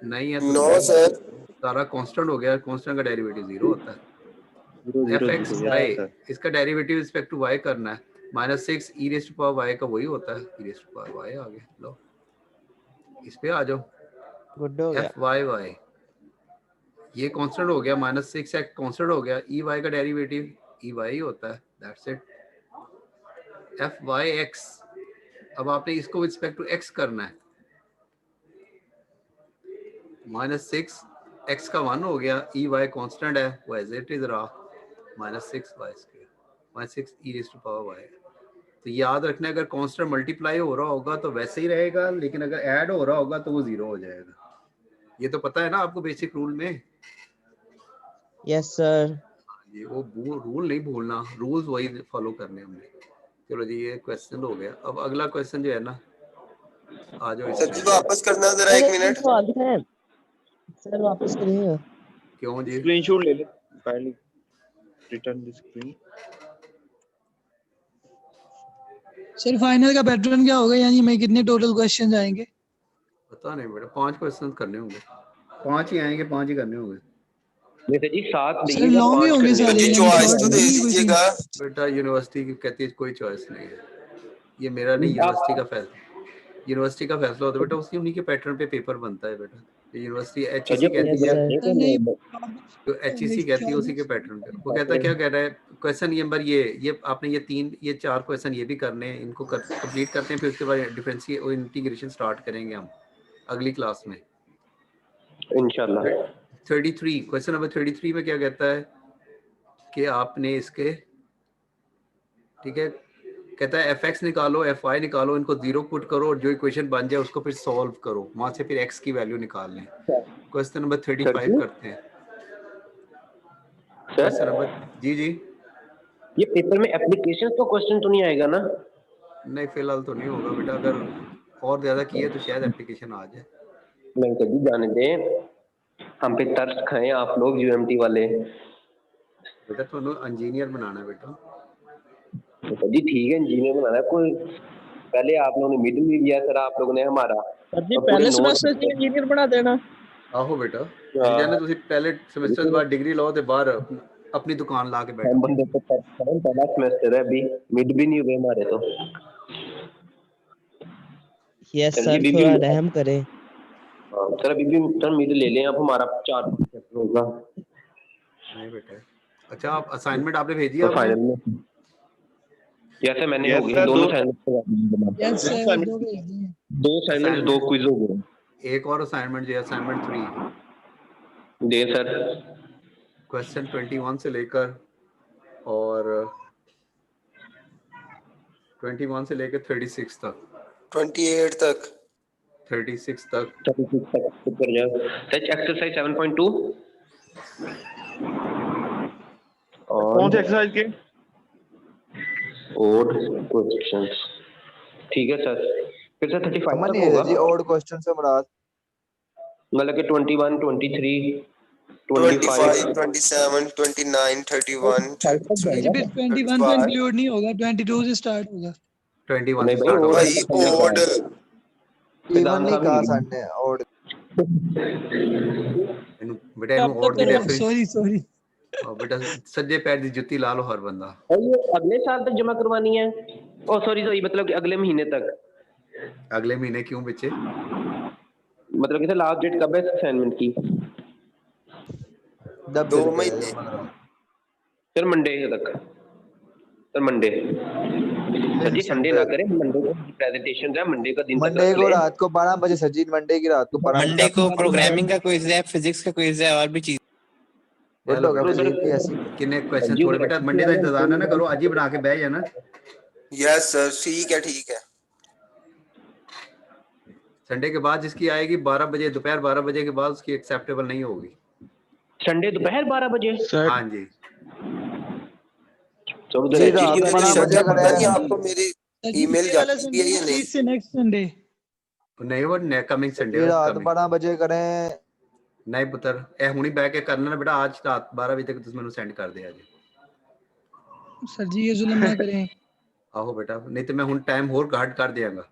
S2: नहीं है तो
S4: नो सर,
S2: सारा कांस्टेंट हो गया, कांस्टेंट का डेरिवेटिव 0 होता है। एफ एक्स वाई, इसका derivative with respect to y करना है, -6 e raise to power y का वही होता है, e raise to power y आ गया। लो इस पे आ जाओ,
S7: गुड हो गया।
S2: एफ वाई वाई ये कांस्टेंट हो गया, -6 एक्स कांस्टेंट हो गया, ई वाई का डेरिवेटिव ई वाई होता है, that's it. F y x, अब आपने इसको विद रिस्पेक्ट टू एक्स करना है, -6 एक्स का 1 हो गया, ई वाई कांस्टेंट है वो एज इट इज रहा, -6 y square, -6 e raise to power y. तो याद रखना है, अगर कांस्टेंट मल्टीप्लाई हो रहा होगा तो वैसे ही रहेगा, लेकिन अगर ऐड हो रहा होगा तो वो 0 हो जाएगा। ये तो पता है ना आपको बेसिक रूल में?
S7: Yes sir.
S2: ये वो रूल नहीं भूलना, रूल्स वही फॉलो करने हमने। चलो जी ये क्वेश्चन हो गया। अब अगला क्वेश्चन जो है ना, आ जाओ
S4: सर जी वापस करना जरा 1 मिनट।
S7: सवाल दिखाएं सर, वापस करिएगा।
S2: क्यों जी?
S5: स्क्रीनशॉट ले ले, kindly return the screen.
S10: Sir final का पैटर्न क्या होगा, यानी मैं कितने टोटल क्वेश्चन आएंगे?
S2: पता नहीं बेटा, 5 क्वेश्चन करने होंगे, 5 ही आएंगे, 5 ही करने होंगे।
S8: जैसे जी 7
S10: सर लॉन्ग ही होंगे सारे,
S4: जी चॉइस तो दे दीजिएगा।
S2: बेटा यूनिवर्सिटी की कहती है कोई चॉइस नहीं है, ये मेरा नहीं, यूनिवर्सिटी का फैसला, यूनिवर्सिटी का फैसला होता है बेटा, उसकी उन्हीं के पैटर्न पे पेपर बनता है बेटा। यूनिवर्सिटी एचईसी कहती है, तो एचईसी कहती है उसी के पैटर्न पे। वो कहता है क्या कह रहा है, क्वेश्चन नंबर ये आपने ये 4 क्वेश्चन ये भी करने हैं, इनको कंप्लीट करते हैं, फिर उसके बाद डिफरेंशिएट और इंटीग्रेशन स्टार्ट करेंगे हम अगली क्लास में
S8: इंशाल्लाह।
S2: 33 क्वेश्चन नंबर 33 में क्या कहता है कि आपने इसके, ठीक है, कहता है एफ एक्स निकालो, एफ वाई निकालो, इनको 0 पुट करो और जो इक्वेशन बन जाए उसको फिर सॉल्व करो, वहां से फिर एक्स की वैल्यू निकाल लें। क्वेश्चन नंबर 35 करते हैं। क्वेश्चन नंबर जी
S8: ये पेपर में एप्लीकेशन तो क्वेश्चन तो नहीं आएगा ना?
S2: नहीं फिलहाल तो नहीं होगा बेटा, अगर और ज्यादा किए तो शायद एप्लीकेशन आ जाए।
S8: नहीं कभी जाने दें, हम पे तरस खाएं आप लोग यूएमटी वाले।
S2: बेटा तो इंजीनियर बनाना है बेटा।
S8: तो जी ठीक है, इंजीनियर बनाना है। कोई पहले आप लोगों ने मिड नहीं दिया सर, आप लोगों ने हमारा
S7: सर जी पहले सेमेस्टर से इंजीनियर बना देना।
S2: आहो बेटा, जाने ਤੁਸੀਂ पहले सेमेस्टर बाद डिग्री लो ते बाहर अपनी दुकान ला के बैठो।
S8: बंदे तो पहला सेमेस्टर है, अभी मिड भी नहीं हुए हमारे तो।
S7: यस सर, थोड़ा रहम करें।
S8: सर अभी भी सर मिड ले लें, अब हमारा 4 चैप्टर होगा।
S2: नहीं बेटा। अच्छा आप असाइनमेंट आपने भेजी है?
S8: फाइनल में जैसे मैंने हो गए दोनों असाइनमेंट,
S10: यस सर, 2 भेज दिए।
S8: 2 असाइनमेंट 2 क्विज हो गए।
S2: एक और असाइनमेंट जो है असाइनमेंट 3
S8: दे सर।
S2: क्वेश्चन 21 से लेकर और 21 से लेकर 36 तक,
S4: 28 तक,
S2: 36 तक
S8: कर जाओ। सच एक्सरसाइज 7.2 और
S5: कौन सी एक्सरसाइज के?
S8: Odd questions. ठीक है सर, फिर सर 35 तक होगा
S6: जी। ओड क्वेश्चन से मुराद
S8: मतलब कि 21 23
S4: 25 27 29 31
S10: जी फिर 21 तो इंक्लूड नहीं होगा, 22 से स्टार्ट होगा।
S2: 21 से स्टार्ट होगा।
S4: भाई ओड
S6: इवन नहीं कहा संडे और
S2: ਇਹਨੂੰ ਬੇਟਾ ਇਹਨੂੰ ਔਰ ਦੀ ਰੈਫਰੈਂਸ
S10: सॉरी
S2: ਬੇਟਾ ਸੱਜੇ ਪੈਰ ਦੀ ਜੁੱਤੀ ਲਾ ਲਓ ਹਰ ਬੰਦਾ
S8: और ये अगले साल तक जमा करवानी है? ओ सॉरी मतलब कि अगले महीने तक।
S2: ਅਗਲੇ ਮਹੀਨੇ ਕਿਉਂ ਬੱਚੇ
S8: मतलब कि लास्ट डेट कब है असाइनमेंट की?
S4: 2 महीने
S8: सर मंडे तक। सर मंडे सर जी संडे ना करें, मंडे को प्रेजेंटेशन है, मंडे का दिन तक
S6: मंडे को रात को 12 बजे सर जी, मंडे की रात को 12
S11: मंडे को प्रोग्रामिंग का क्विज है, फिजिक्स का क्विज है और भी चीज।
S6: गुड होगा ऐसी
S2: कितने क्वेश्चन छोड़े बेटा मंडे का इंतजार ना करो, आज ही बना के बैठ जाना।
S4: यस सर ठीक है।
S2: संडे के बाद जिसकी आएगी 12 बजे दोपहर 12 बजे के बाद उसकी एक्सेप्टेबल नहीं होगी।
S8: संडे दोपहर 12 बजे?
S2: हाँ जी
S6: जी रात 12 बजे करें।
S4: आपको मेरी ईमेल जाती है या नहीं?
S10: से नेक्स्ट संडे
S2: नहीं वो कमिंग संडे
S6: रात 12 बजे करें।
S2: नहीं पुत्र ए हुनी बैठ के करना ना बेटा, आज रात 12 बजे तक तुम मैंने सेंड कर दे आज।
S10: सर जी ये जुल्म ना करें।
S2: आहो बेटा नहीं तो मैं हुन टाइम और घाट कर देंगा।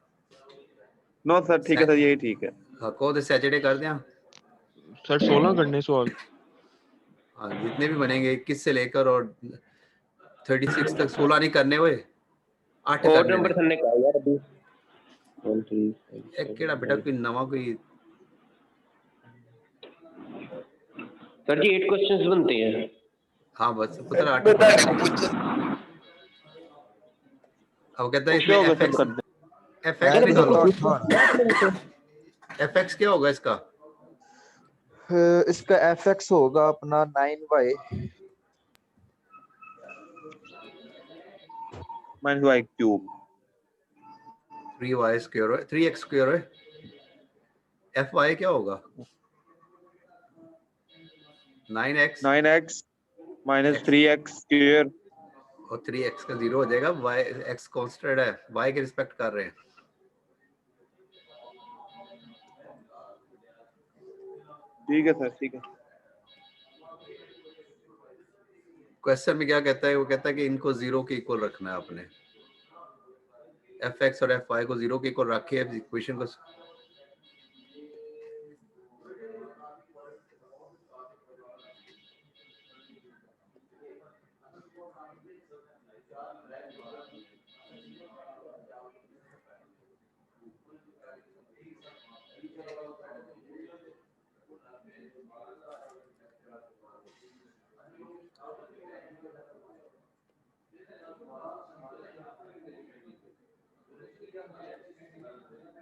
S5: नो सर ठीक है सर, यही ठीक है।
S2: हाँ को तो सैटरडे कर दें
S9: सर 16 करने सवाल।
S2: हाँ जितने भी बनेंगे 21 से लेकर और 36 तक 16 नहीं करने हुए 8
S8: और
S2: करने
S8: नंबर करने का यार अभी 1 3
S2: एक केड़ा बेटा कोई नवा कोई
S8: सर जी 8 क्वेश्चंस बनते हैं।
S2: हाँ बस पुत्र 8 अब कहता है इसमें fx क्या होगा इसका?
S6: इसका fx होगा अपना 9y
S5: minus y cube
S2: 3y square है 3x स्क्वायर है। fy क्या होगा? 9x
S5: माइनस 3x स्क्वायर
S2: और 3x का 0 हो जाएगा। y x कांस्टेंट है, y के रिस्पेक्ट कर रहे हैं।
S5: ठीक है सर ठीक है।
S2: क्वेश्चन में क्या कहता है? वो कहता है कि इनको 0 के इक्वल रखना है आपने। fx और fy को 0 के इक्वल रख के इक्वेशन को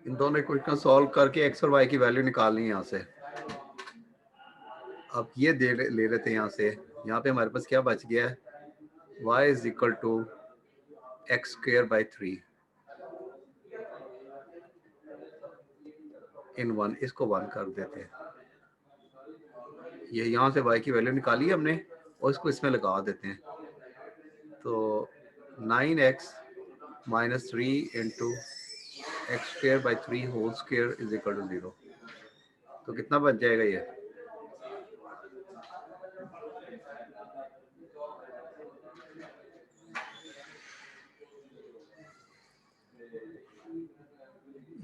S2: इन दोनों इक्वेशन सॉल्व करके x और y की वैल्यू निकालनी है यहाँ से। अब ये ले लेते हैं यहाँ से। यहाँ पे हमारे पास क्या बच गया है? y is equal to x square by 3 in 1, इसको 1 कर देते हैं। ये यहाँ से y की वैल्यू निकाली है हमने और इसको इसमें लगा देते हैं। तो 9x minus 3 into x square by 3 whole square is equal to 0। तो कितना बच जाएगा ये?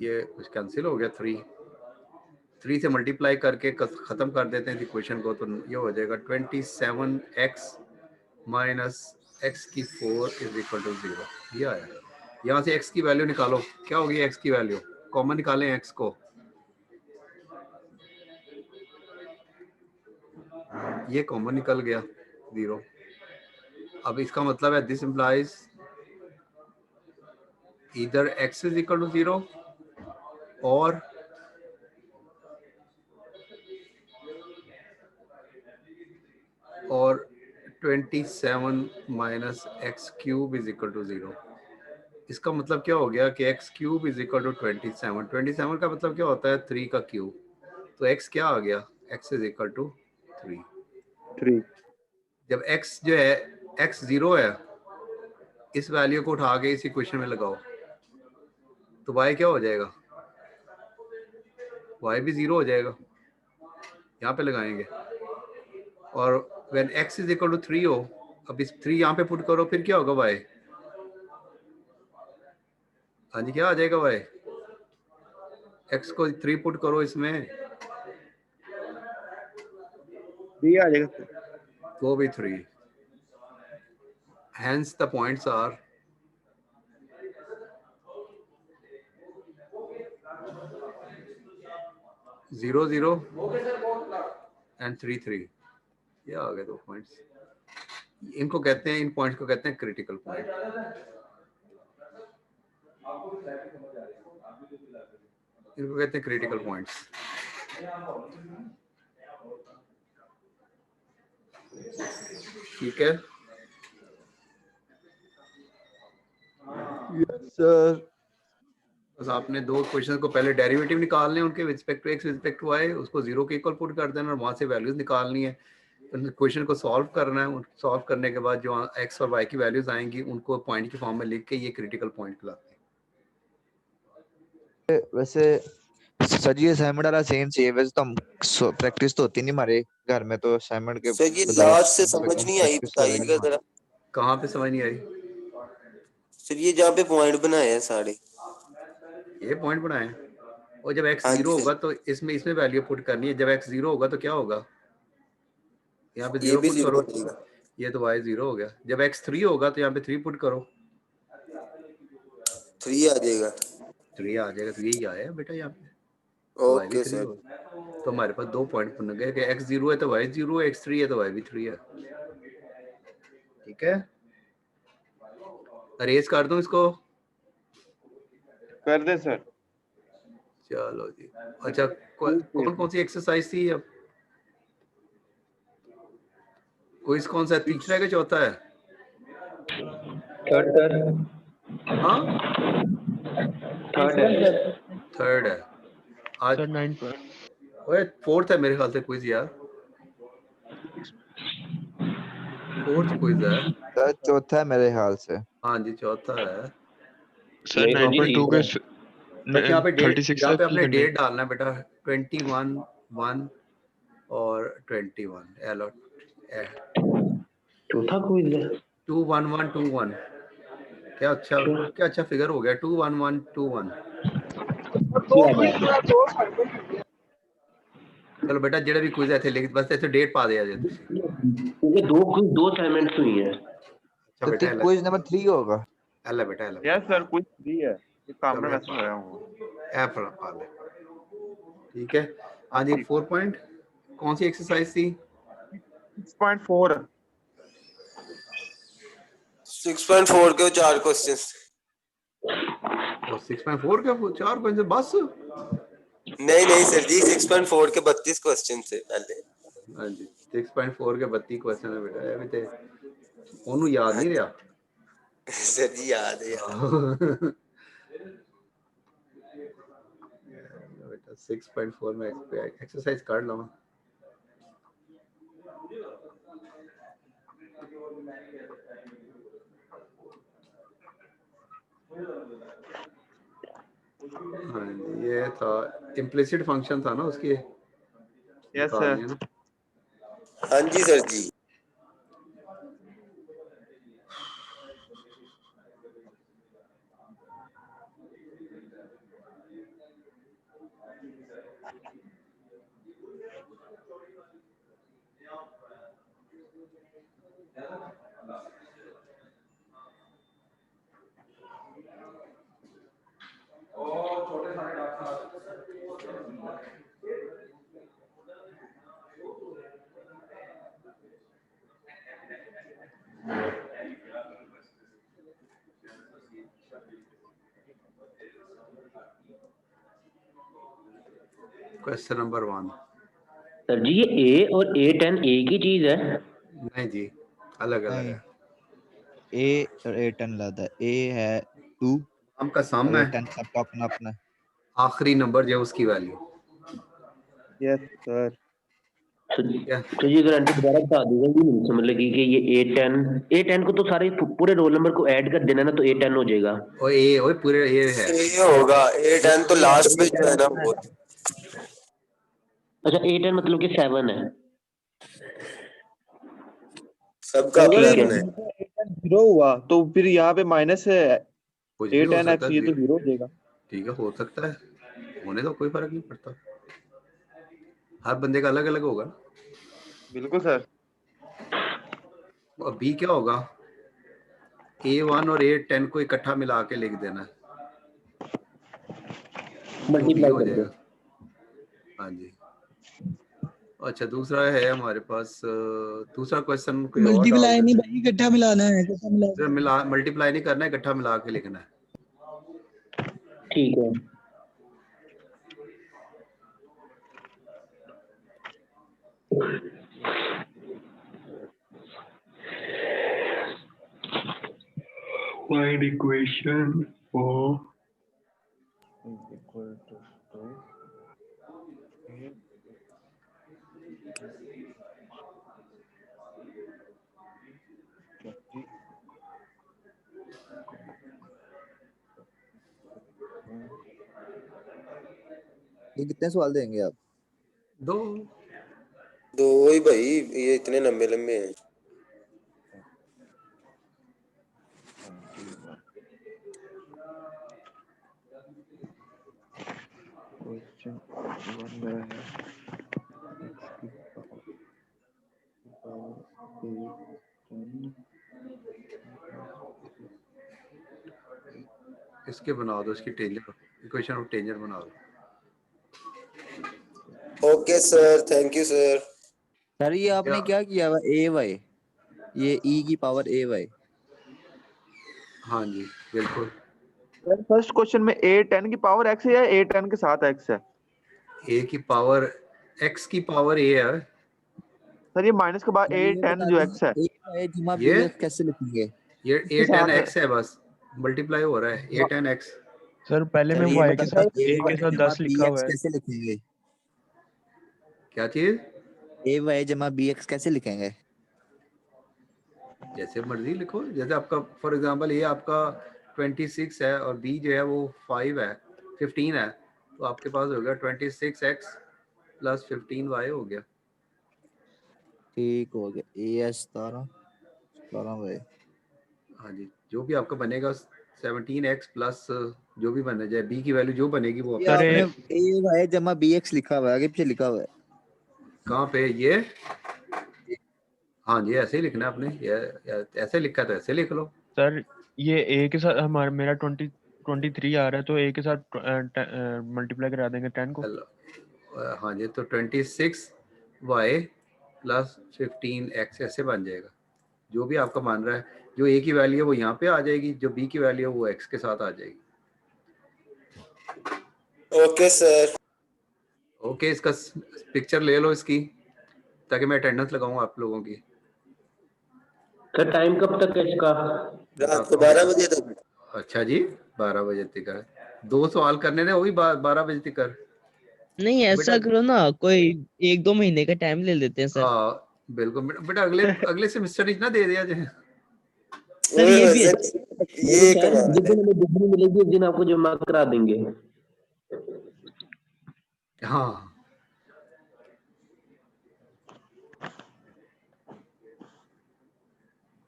S2: ये कुछ कैंसिल हो गया। 3 से मल्टीप्लाई करके खत्म कर देते हैं इक्वेशन को। तो ये हो जाएगा 27x माइनस x की 4 इज इक्वल टू 0। ये आया। यहाँ से x की वैल्यू निकालो। क्या होगी x की वैल्यू? कॉमन निकालें x को। ये कॉमन निकल गया 0। अब इसका मतलब है this implies either x is equal to 0 और और 27 minus x cube is equal to 0। इसका मतलब क्या हो गया कि x cube is equal to 27। 27 का मतलब क्या होता है? 3 का क्यूब। तो x क्या आ गया? x is equal to 3। जब x जो है x 0 है, इस वैल्यू को उठा के इस इक्वेशन में लगाओ तो y क्या हो जाएगा? y भी 0 हो जाएगा। यहाँ पे लगाएंगे और when x is equal to 3 हो, अब इस 3 यहाँ पे पुट करो, फिर क्या होगा y? हाँ जी क्या आ जाएगा y? x को 3 पुट करो इसमें,
S5: 3 आ जाएगा सर।
S2: वो भी 3, hence the points are 0 0 and 3 3। ये आ गए 2 पॉइंट्स। इनको कहते हैं, इन पॉइंट्स को कहते हैं क्रिटिकल पॉइंट। इनको कहते हैं क्रिटिकल पॉइंट्स। ठीक है
S6: सर।
S2: बस आपने 2 क्वेश्चन को पहले डेरिवेटिव निकालने हैं उनके with respect to x with respect to y, उसको 0 के इक्वल पुट कर देना और वहां से वैल्यूज निकालनी है। क्वेश्चन को सॉल्व करना है, सॉल्व करने के बाद जो एक्स और वाई की वैल्यूज आएंगी उनको पॉइंट की फॉर्म में लिख के ये क्रिटिकल पॉइंट कहलाते हैं।
S6: वैसे सर जी असाइनमेंट वाला सेम चाहिए, वैसे तो हम प्रैक्टिस तो होती नहीं हमारे घर में, तो असाइनमेंट के
S4: सर ये लास्ट से समझ नहीं आई, बताइएगा जरा।
S2: कहाँ पे समझ नहीं आई
S4: सर? ये जहाँ पे पॉइंट बनाए हैं सारे,
S2: ये पॉइंट बनाए, और जब x 0 होगा तो इसमें वैल्यू पुट करनी है। जब x 0 होगा तो क्या होगा, यहाँ पे 0 पुट करो, ये तो y 0 हो गया। जब x 3 होगा तो यहाँ पे 3 पुट करो,
S4: 3 आ जाएगा।
S2: 3 आ जाएगा, तो यही आया बेटा यहाँ पे।
S4: Okay sir.
S2: तो हमारे पास 2 पॉइंट बन गए कि x 0 है तो y 0 है, x 3 है तो y भी 3 है। ठीक है, अरेज कर दूं इसको?
S5: कर दे सर।
S2: चलो जी। अच्छा, कौन कौन सी एक्सरसाइज थी अब? क्विज कौन सा, तीसरा है कि चौथा है? हाँ थर्ड है आज।
S9: सर 9 पर।
S2: ओए 4th है मेरे ख्याल से क्विज यार, 4th क्विज है।
S6: सर चौथा है मेरे ख्याल से।
S2: हाँ जी चौथा है
S9: सर 9.2 के
S2: यहाँ पे डेट,
S9: 36
S2: यहाँ पे अपने डेट डालना है बेटा, 21 1 और 21 अलॉट।
S8: चौथा क्विज है
S2: 21121। क्या अच्छा फिगर हो गया, 21121। चलो बेटा जेड़ा भी क्विज है थे लिख, बस ऐसे डेट पा दिया जे
S8: क्योंकि दो असाइनमेंट्स हुई हैं।
S2: अच्छा बेटा
S6: क्विज नंबर 3 होगा।
S2: अल्लाह बेटा
S5: यस सर, कुछ 3 है, ये काम में व्यस्त होया हूं।
S2: ऐप पा ले। ठीक है, हाँ जी 4 पॉइंट कौन सी एक्सरसाइज थी?
S5: 6.4
S4: 6.4 के 4 क्वेश्चंस।
S2: और 6.4 के 4 क्वेश्चन बस?
S4: नहीं सर जी, 6.4 के 32 क्वेश्चन थे पहले।
S2: हाँ जी 6.4 के 32 क्वेश्चन है बेटा, अभी ते ओनू याद नहीं रहा
S4: सर जी, याद है यार।
S2: बेटा 6.4 में एक्सरसाइज कर लो। हाँ ये था इम्प्लिसिट फंक्शन था ना उसकी।
S5: Yes sir.
S4: हाँ जी सर जी।
S2: Question number 1।
S8: सर जी ये ए और A10 एक ही चीज है?
S2: नहीं जी, अलग अलग है।
S6: ए और A10 अलग है। ए है 2
S2: हम का सम है,
S6: A10 सबका अपना अपना है।
S2: आखिरी नंबर जो उसकी वैल्यू।
S5: Yes sir.
S8: तो ये गारंटी दोबारा बता दीजिए, ये नहीं समझ लगी कि ये A10 को तो सारे पूरे रोल नंबर को ऐड कर देना ना, तो A10 हो जाएगा।
S2: और ए और पूरे ए है,
S4: ये होगा A10 तो लास्ट पे जो है ना वो।
S8: अच्छा A10 मतलब कि 7 है
S4: सबका अपना अपना है।
S5: 0 हुआ तो फिर यहाँ पे माइनस है,
S2: कुछ भी हो
S5: A10
S2: सकता
S5: X, ये तो 0 हो जाएगा।
S2: ठीक है हो सकता है, होने तो कोई फर्क नहीं पड़ता, हर बंदे का अलग अलग होगा।
S5: बिल्कुल सर।
S2: और बी क्या होगा, A1 और A10 को इकट्ठा मिला के लिख देना,
S8: मल्टीप्लाई
S2: हो
S8: कर दो।
S2: जाएगा। हाँ जी। अच्छा दूसरा है हमारे पास, दूसरा क्वेश्चन कोई और डाल
S10: मल्टीप्लाई नहीं
S2: देते
S10: भाई, इकट्ठा मिलाना है, इकट्ठा
S2: हैं। मिला मल्टीप्लाई नहीं करना है, इकट्ठा मिला के लिखना है।
S8: ठीक है। Find equation for
S3: equal to 2
S6: ये कितने सवाल देंगे आप?
S2: दो
S4: वही भाई, ये इतने लंबे लंबे हैं।
S3: क्वेश्चन 1 मेरा है x की पावर 10
S2: इसके बना दो, इसकी टेंजर इक्वेशन ऑफ टेंजर बना दो।
S4: Okay sir, thank you sir.
S6: Sir ये आपने क्या किया हुआ ए वाई, ये ई की पावर ए वाई?
S2: हाँ जी बिल्कुल।
S5: सर फर्स्ट क्वेश्चन में a10 की पावर x है या a10 के साथ x है?
S2: a की पावर x की पावर a है
S5: सर ये माइनस के बाद a10 जो x है,
S2: ये
S6: कैसे लिखेंगे?
S2: ये a10x है, बस मल्टीप्लाई हो रहा है a10x।
S9: सर पहले में
S6: ये
S9: y के साथ
S6: बताइए,
S9: a के साथ 10 लिखा हुआ है।
S6: कैसे लिखेंगे?
S2: क्या चीज?
S6: ए वाई जमा बी एक्स कैसे लिखेंगे?
S2: जैसे मर्जी लिखो, जैसे आपका फॉर एग्जांपल ये आपका 26 है और b जो है वो 5 है 15 है, तो आपके पास हो गया 26x प्लस 15y हो गया।
S6: ठीक हो गया, ए है 17y।
S2: हाँ जी, जो भी आपका बनेगा 17x प्लस जो भी बने जाए, b की वैल्यू जो बनेगी वो
S6: ये आपने ए वाई जमा बी एक्स लिखा हुआ है, आगे पीछे लिखा हुआ है।
S2: कहाँ पे ये? हाँ जी ऐसे ही लिखना है आपने, ये ऐसे लिखा तो ऐसे लिख लो।
S9: सर ये a के साथ हमारा मेरा 23 आ रहा है, तो a के साथ मल्टीप्लाई करा देंगे 10 को।
S2: हाँ जी, तो 26y प्लस 15x ऐसे बन जाएगा। जो भी आपका मान रहा है, जो a की वैल्यू है वो यहाँ पे आ जाएगी, जो b की वैल्यू है वो x के साथ आ जाएगी।
S4: Okay sir.
S2: ओके, इसका पिक्चर ले लो इसकी, ताकि मैं अटेंडेंस लगाऊं आप लोगों की।
S8: सर टाइम कब तक है इसका?
S4: रात को 12 बजे तक।
S2: अच्छा जी 12 बजे तक है, 2 सवाल करने थे, वही 12 बजे तक कर।
S7: नहीं ऐसा करो ना, कोई 1-2 महीने का टाइम ले लेते हैं सर।
S2: हाँ बिल्कुल बेटा, अगले सेमेस्टर इतना दे दिया जाए।
S7: सर ये भी
S4: ये
S8: जिस दिन हमें डिग्री मिलेगी उस दिन आपको जमा करा देंगे।
S2: हाँ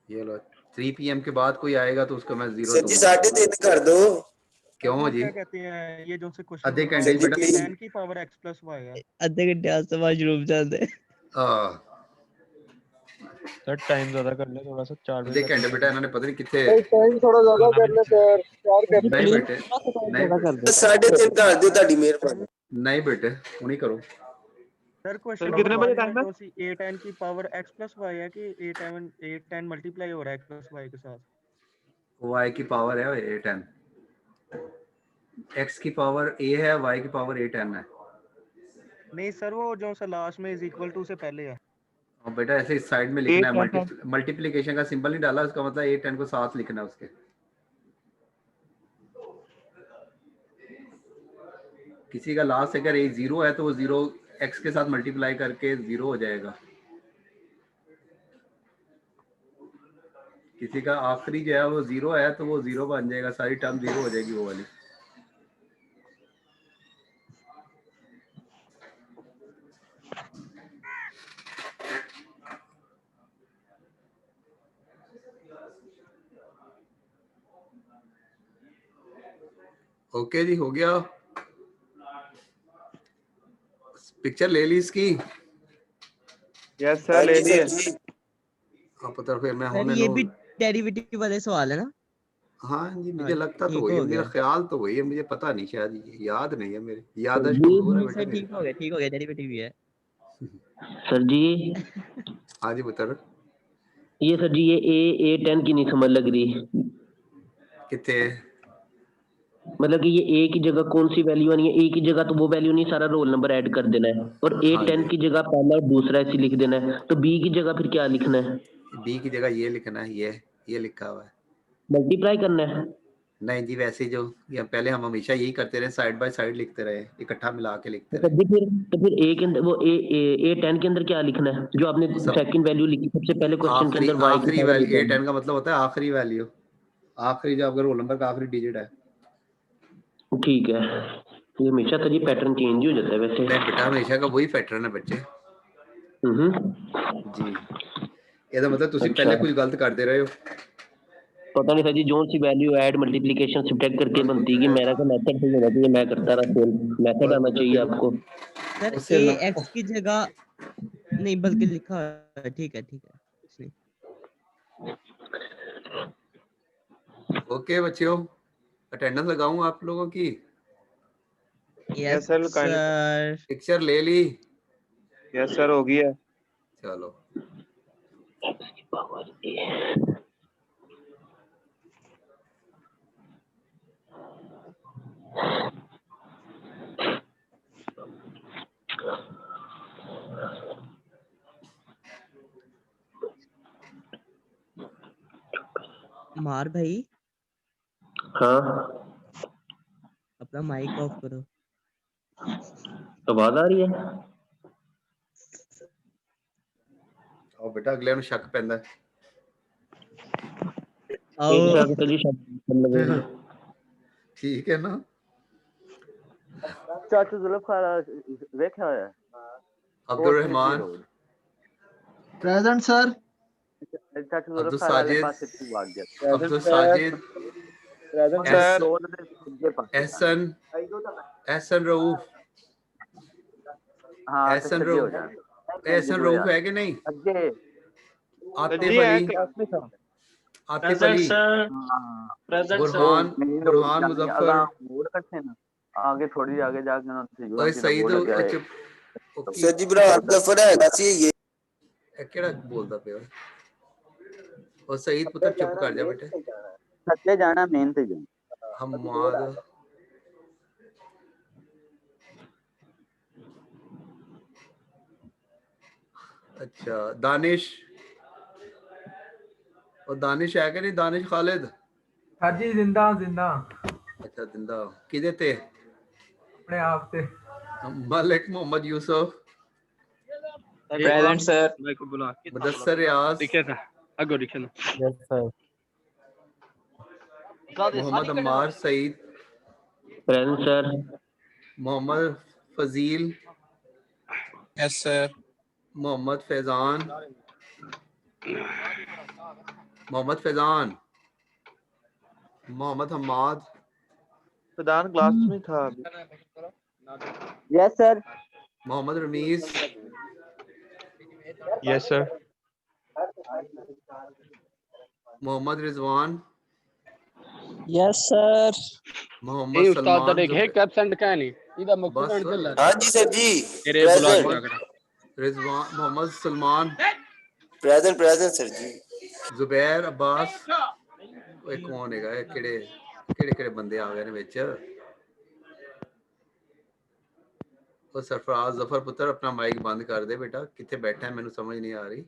S2: ये लो, 3 PM के बाद कोई आएगा तो उसको मैं 0
S4: सर जी 3:30 कर दो।
S2: क्यों जी?
S12: क्या कहते हैं ये जो से क्वेश्चन
S2: आधे घंटे बेटा,
S12: 10 की पावर x प्लस y है।
S7: आधे घंटे आज से वाशरूम जाते हैं।
S9: सर टाइम ज्यादा कर ले थोड़ा सा, 4 बजे
S2: आधे घंटे बेटा, इन्होंने पता नहीं कितने
S5: टाइम थोड़ा ज्यादा कर ले सर, 4 कर
S2: नहीं बेटे, नहीं
S4: 3:30 कर दो, ਤੁਹਾਡੀ ਮਿਹਰਬਾਨੀ।
S2: नहीं बेटे उन्हीं करो।
S12: सर क्वेश्चन
S5: कितने बजे टाइम है?
S12: a10 की पावर x प्लस y है कि a10 मल्टीप्लाई हो रहा है x प्लस y के साथ?
S2: y की पावर है a10, x की पावर a है, y की पावर a10 है।
S12: नहीं सर वो जो सा लास्ट में इज इक्वल टू से पहले है।
S2: और बेटा ऐसे इस साइड में लिखना है, मल्टीप्लिकेशन का सिंबल नहीं डाला, उसका मतलब a10 को साथ लिखना है उसके। किसी का लास्ट अगर एक 0 है तो वो 0 x के साथ मल्टीप्लाई करके 0 हो जाएगा। किसी का आखिरी जो है वो 0 है तो वो 0 बन जाएगा, सारी टर्म 0 हो जाएगी वो वाली। ओके जी, हो गया। पिक्चर ले ली इसकी?
S5: यस सर ले लिए।
S2: हाँ पुत्र फिर मैं
S7: सर
S2: होने
S7: ये
S2: नो।
S7: भी डेरिवेटिव वाले सवाल है ना?
S2: हाँ जी मुझे
S7: हाँ,
S2: लगता तो
S7: ठीक
S2: वही है,
S7: हो
S2: मेरा
S7: गया
S2: ख्याल तो वही है, मुझे पता नहीं, शायद ये याद नहीं है, मेरी याददाश्त
S8: जी
S2: कमजोर है
S7: नहीं
S2: बेटे
S7: सर,
S2: मेरी।
S7: ठीक हो गया, डेरिवेटिव ही है।
S8: सर जी,
S2: हाँ जी पुत्र।
S8: ये सर जी ये A10 की नहीं समझ लग रही,
S2: कितने?
S8: मतलब कि ये A की जगह कौन सी वैल्यू आनी है? A की जगह तो वो वैल्यू नहीं, सारा रोल नंबर ऐड कर देना है, और
S2: हाँ
S8: A10
S2: जी
S8: की जगह पहला और दूसरा ऐसे लिख देना है, तो B की जगह फिर क्या लिखना है?
S2: बी की जगह ये लिखना है, ये लिखा हुआ है।
S8: मल्टीप्लाई करना है?
S2: नहीं जी वैसे जो या पहले हम हमेशा यही करते रहे, साइड बाय साइड लिखते रहे, इकट्ठा मिला के लिखते
S8: तो
S2: रहे।
S8: फिर A के अंदर वो A10 के अंदर क्या लिखना है जो आपने
S2: सब
S8: सेकंड वैल्यू लिखी सबसे पहले क्वेश्चन के अंदर? Y की
S2: आखिरी
S8: पावर
S2: वैल्यू,
S8: A10।
S2: A10 का मतलब होता है आखिरी वैल्यू, आखिरी जो आपका रोल नंबर का आखिरी डिजिट है।
S8: ठीक है, ये हमेशा तो जी पैटर्न चेंज ही हो जाता है वैसे।
S2: नहीं बेटा हमेशा का वही पैटर्न है बच्चे जी। ਇਹਦਾ मतलब ਤੁਸੀਂ
S8: अच्छा,
S2: पहले कुछ गलत करते रहे हो।
S8: पता नहीं सर जी, जो सी वैल्यू ऐड मल्टीप्लिकेशन सब्ट्रैक्ट करके बनती है कि मेरा का मेथड सही होना चाहिए, मैं करता रहा, सेम मेथड आना चाहिए आपको।
S7: सर
S2: उससे
S7: ए एक्स की जगह नहीं बल्कि लिखा है, ठीक है कुछ नहीं।
S2: ओके बच्चों, अटेंडेंस लगाऊं आप लोगों की?
S5: Yes sir kindly.
S7: Sir
S2: picture ले ली?
S5: यस सर हो गया।
S2: चलो
S7: मार भाई
S8: हाँ
S7: अपना माइक ऑफ करो।
S8: आवाज आ रही है?
S2: और बेटा अगले ਨੂੰ ਸ਼ੱਕ ਪੈਂਦਾ ਹੈ।
S8: एक शक तो जी शक
S2: ठीक है ना?
S5: चाचू जुल्फकार देखा है
S2: अब्दुल रहमान,
S10: प्रेजेंट सर।
S5: चाचू
S2: अब्दुल
S5: जुल्फकार वाले
S2: साजिद,
S5: पासे तू भाग गया।
S2: Abdul Sajid,
S5: present sir.
S2: एहसन, एहसन रऊफ,
S5: हाँ तो
S2: एहसन
S5: सही हो
S2: रऊफ,
S5: जाए।
S2: एहसन रऊफ है कि नहीं?
S5: अगे
S2: आतिफ
S5: जी है
S2: अली,
S5: क्लास में था।
S2: आतिफ अली, बुरहान, बुरहान मुजफ्फर,
S5: मूड कट्ठे ना आगे थोड़ी आगे जाके ना
S2: और सईद
S4: सर जी बुरहान मुजफ्फर है सी ये
S2: ਕਿਹੜਾ ਬੋਲਦਾ ਪਿਆ? और सईद पुत्र चुप कर जा बेटे।
S5: सच्चे जाना मेन ते जाना।
S2: हम्माद, अच्छा दानिश, और दानिश है कि नहीं? दानिश खालिद
S1: सर जी जिंदा जिंदा
S2: अच्छा जिंदा किदे ते?
S1: अपने आप से।
S2: Malik Mohammad Yusuf,
S11: present sir.
S2: Mudassar Riaz,
S12: yes sir.
S2: Mohammad Ammar Saeed,
S8: present sir.
S2: Mohammad Fazeel,
S11: yes sir.
S2: Mohammad Faizan, Mohammad Faizan, Mohammad Hammad,
S5: प्रधान क्लास में था अभी। Yes sir.
S2: Mohammad Rameez,
S9: yes sir.
S2: Mohammad Rizwan,
S11: yes sir.
S2: Mohammad Salman बस
S4: हाँ जी सर जी present
S2: Rizwan, Mohammad Salman,
S4: present sir जी
S2: जुबैर अब्बास, ओए कौन हैगा ਇਹ ਕਿਹੜੇ ਬੰਦੇ ਆ ਗਏ ਨੇ ਵਿੱਚ? ਉਹ सरफराज जफर पुत्र अपना माइक बंद कर दे बेटा, किथे बैठा है मैंने समझ नहीं आ रही।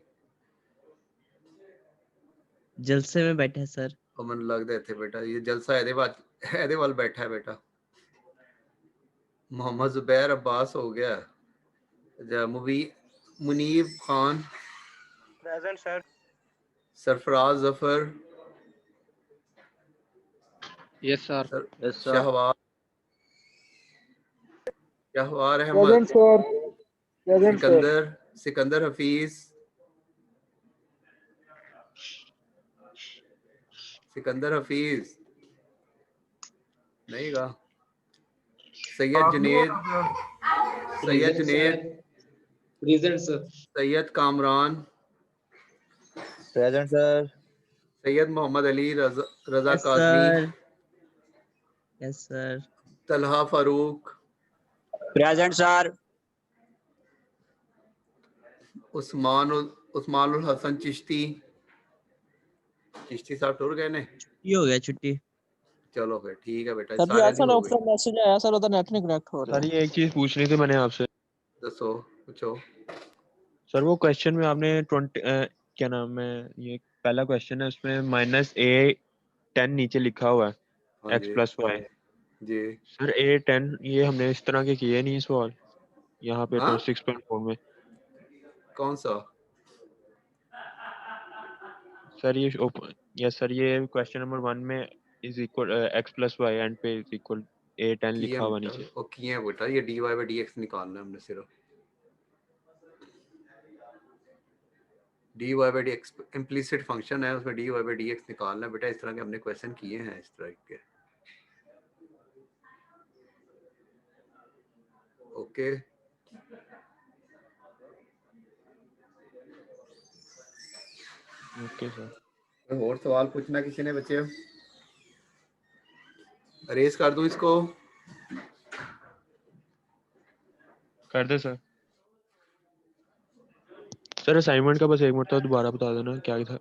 S7: जलसे में बैठे सर।
S2: और मैंने लगता है इथे बेटा ये जलसा ਇਹਦੇ ਵੱਲ बैठा है बेटा। मोहम्मद जुबैर अब्बास हो गया, Munib Khan,
S12: present sir.
S2: Sarfaraz Zafar,
S9: yes sir.
S2: Shahwar Ahmed, Sikandar Hafeez, नहीं गा, Syed Syed Junaid,
S13: present sir.
S2: Syed Kamran,
S6: present sir.
S2: Syed Mohammad Ali, Raza
S7: yes
S2: Kazmi,
S7: sir. Yes sir.
S2: Talha Farooq,
S11: present sir.
S2: Usmanul Hasan Chishti. Chishti साहब टूर गए ने?
S7: ये हो गया छुट्टी।
S2: चलो फिर ठीक है बेटा,
S11: सर जी
S2: सारे
S11: ऐसा
S2: हो गए।
S11: मैसेज आया सर, उधर नेट नहीं कनेक्ट हो रहा।
S9: सर ये एक चीज पूछनी थी मैंने आपसे।
S2: दसो, पूछो।
S9: सर वो क्वेश्चन में आपने 20 क्या नाम है, ये पहला क्वेश्चन है, उसमें -a10 नीचे लिखा हुआ है
S2: हाँ
S9: x
S2: जी
S9: प्लस वाई।
S2: जी।
S9: सर a10 ये हमने इस तरह के किए नहीं सवाल यहाँ पे
S2: हाँ?
S9: 26.4 में।
S2: कौन सा?
S9: सर ये यस सर, ये क्वेश्चन नंबर 1 में is equal x plus y and p is equal a10
S2: किए
S9: लिखा हुआ
S2: बेटा,
S9: नीचे।
S2: वो किए बेटा, ये dy/dx निकालना है हमने सिर्फ। dy/dx इम्प्लिसिट फंक्शन है, उसमें dy/dx निकालना है बेटा। इस तरह के हमने क्वेश्चन किए हैं इस तरह के। Okay
S9: okay sir.
S2: कोई और सवाल पूछना किसी ने बच्चे? अरेज कर दूं इसको?
S9: कर दे सर। सर असाइनमेंट का बस एक मिनट दोबारा बता देना क्या था।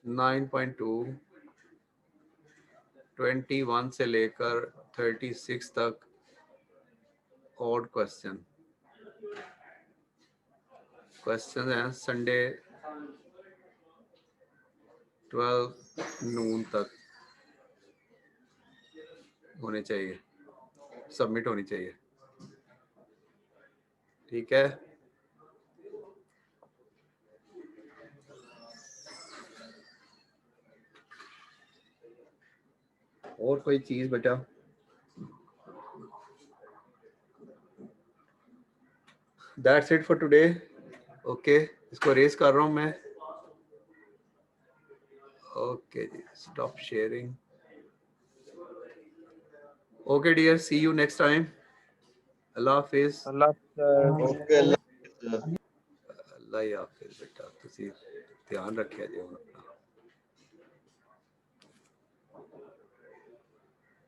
S2: 9.2 21 से लेकर 36 तक ऑड क्वेश्चन हैं संडे 12 नून तक होने चाहिए, सबमिट होनी चाहिए। ठीक है, और कोई चीज बेटा? That's it for today. Okay, इसको रेस कर रहा हूं मैं। ओके जी, stop sharing. Okay dear, see you next time. Allah हाफिज।
S9: अल्लाह
S2: अल्लाह हाफिज बेटा, तुसी ध्यान रखिया जी।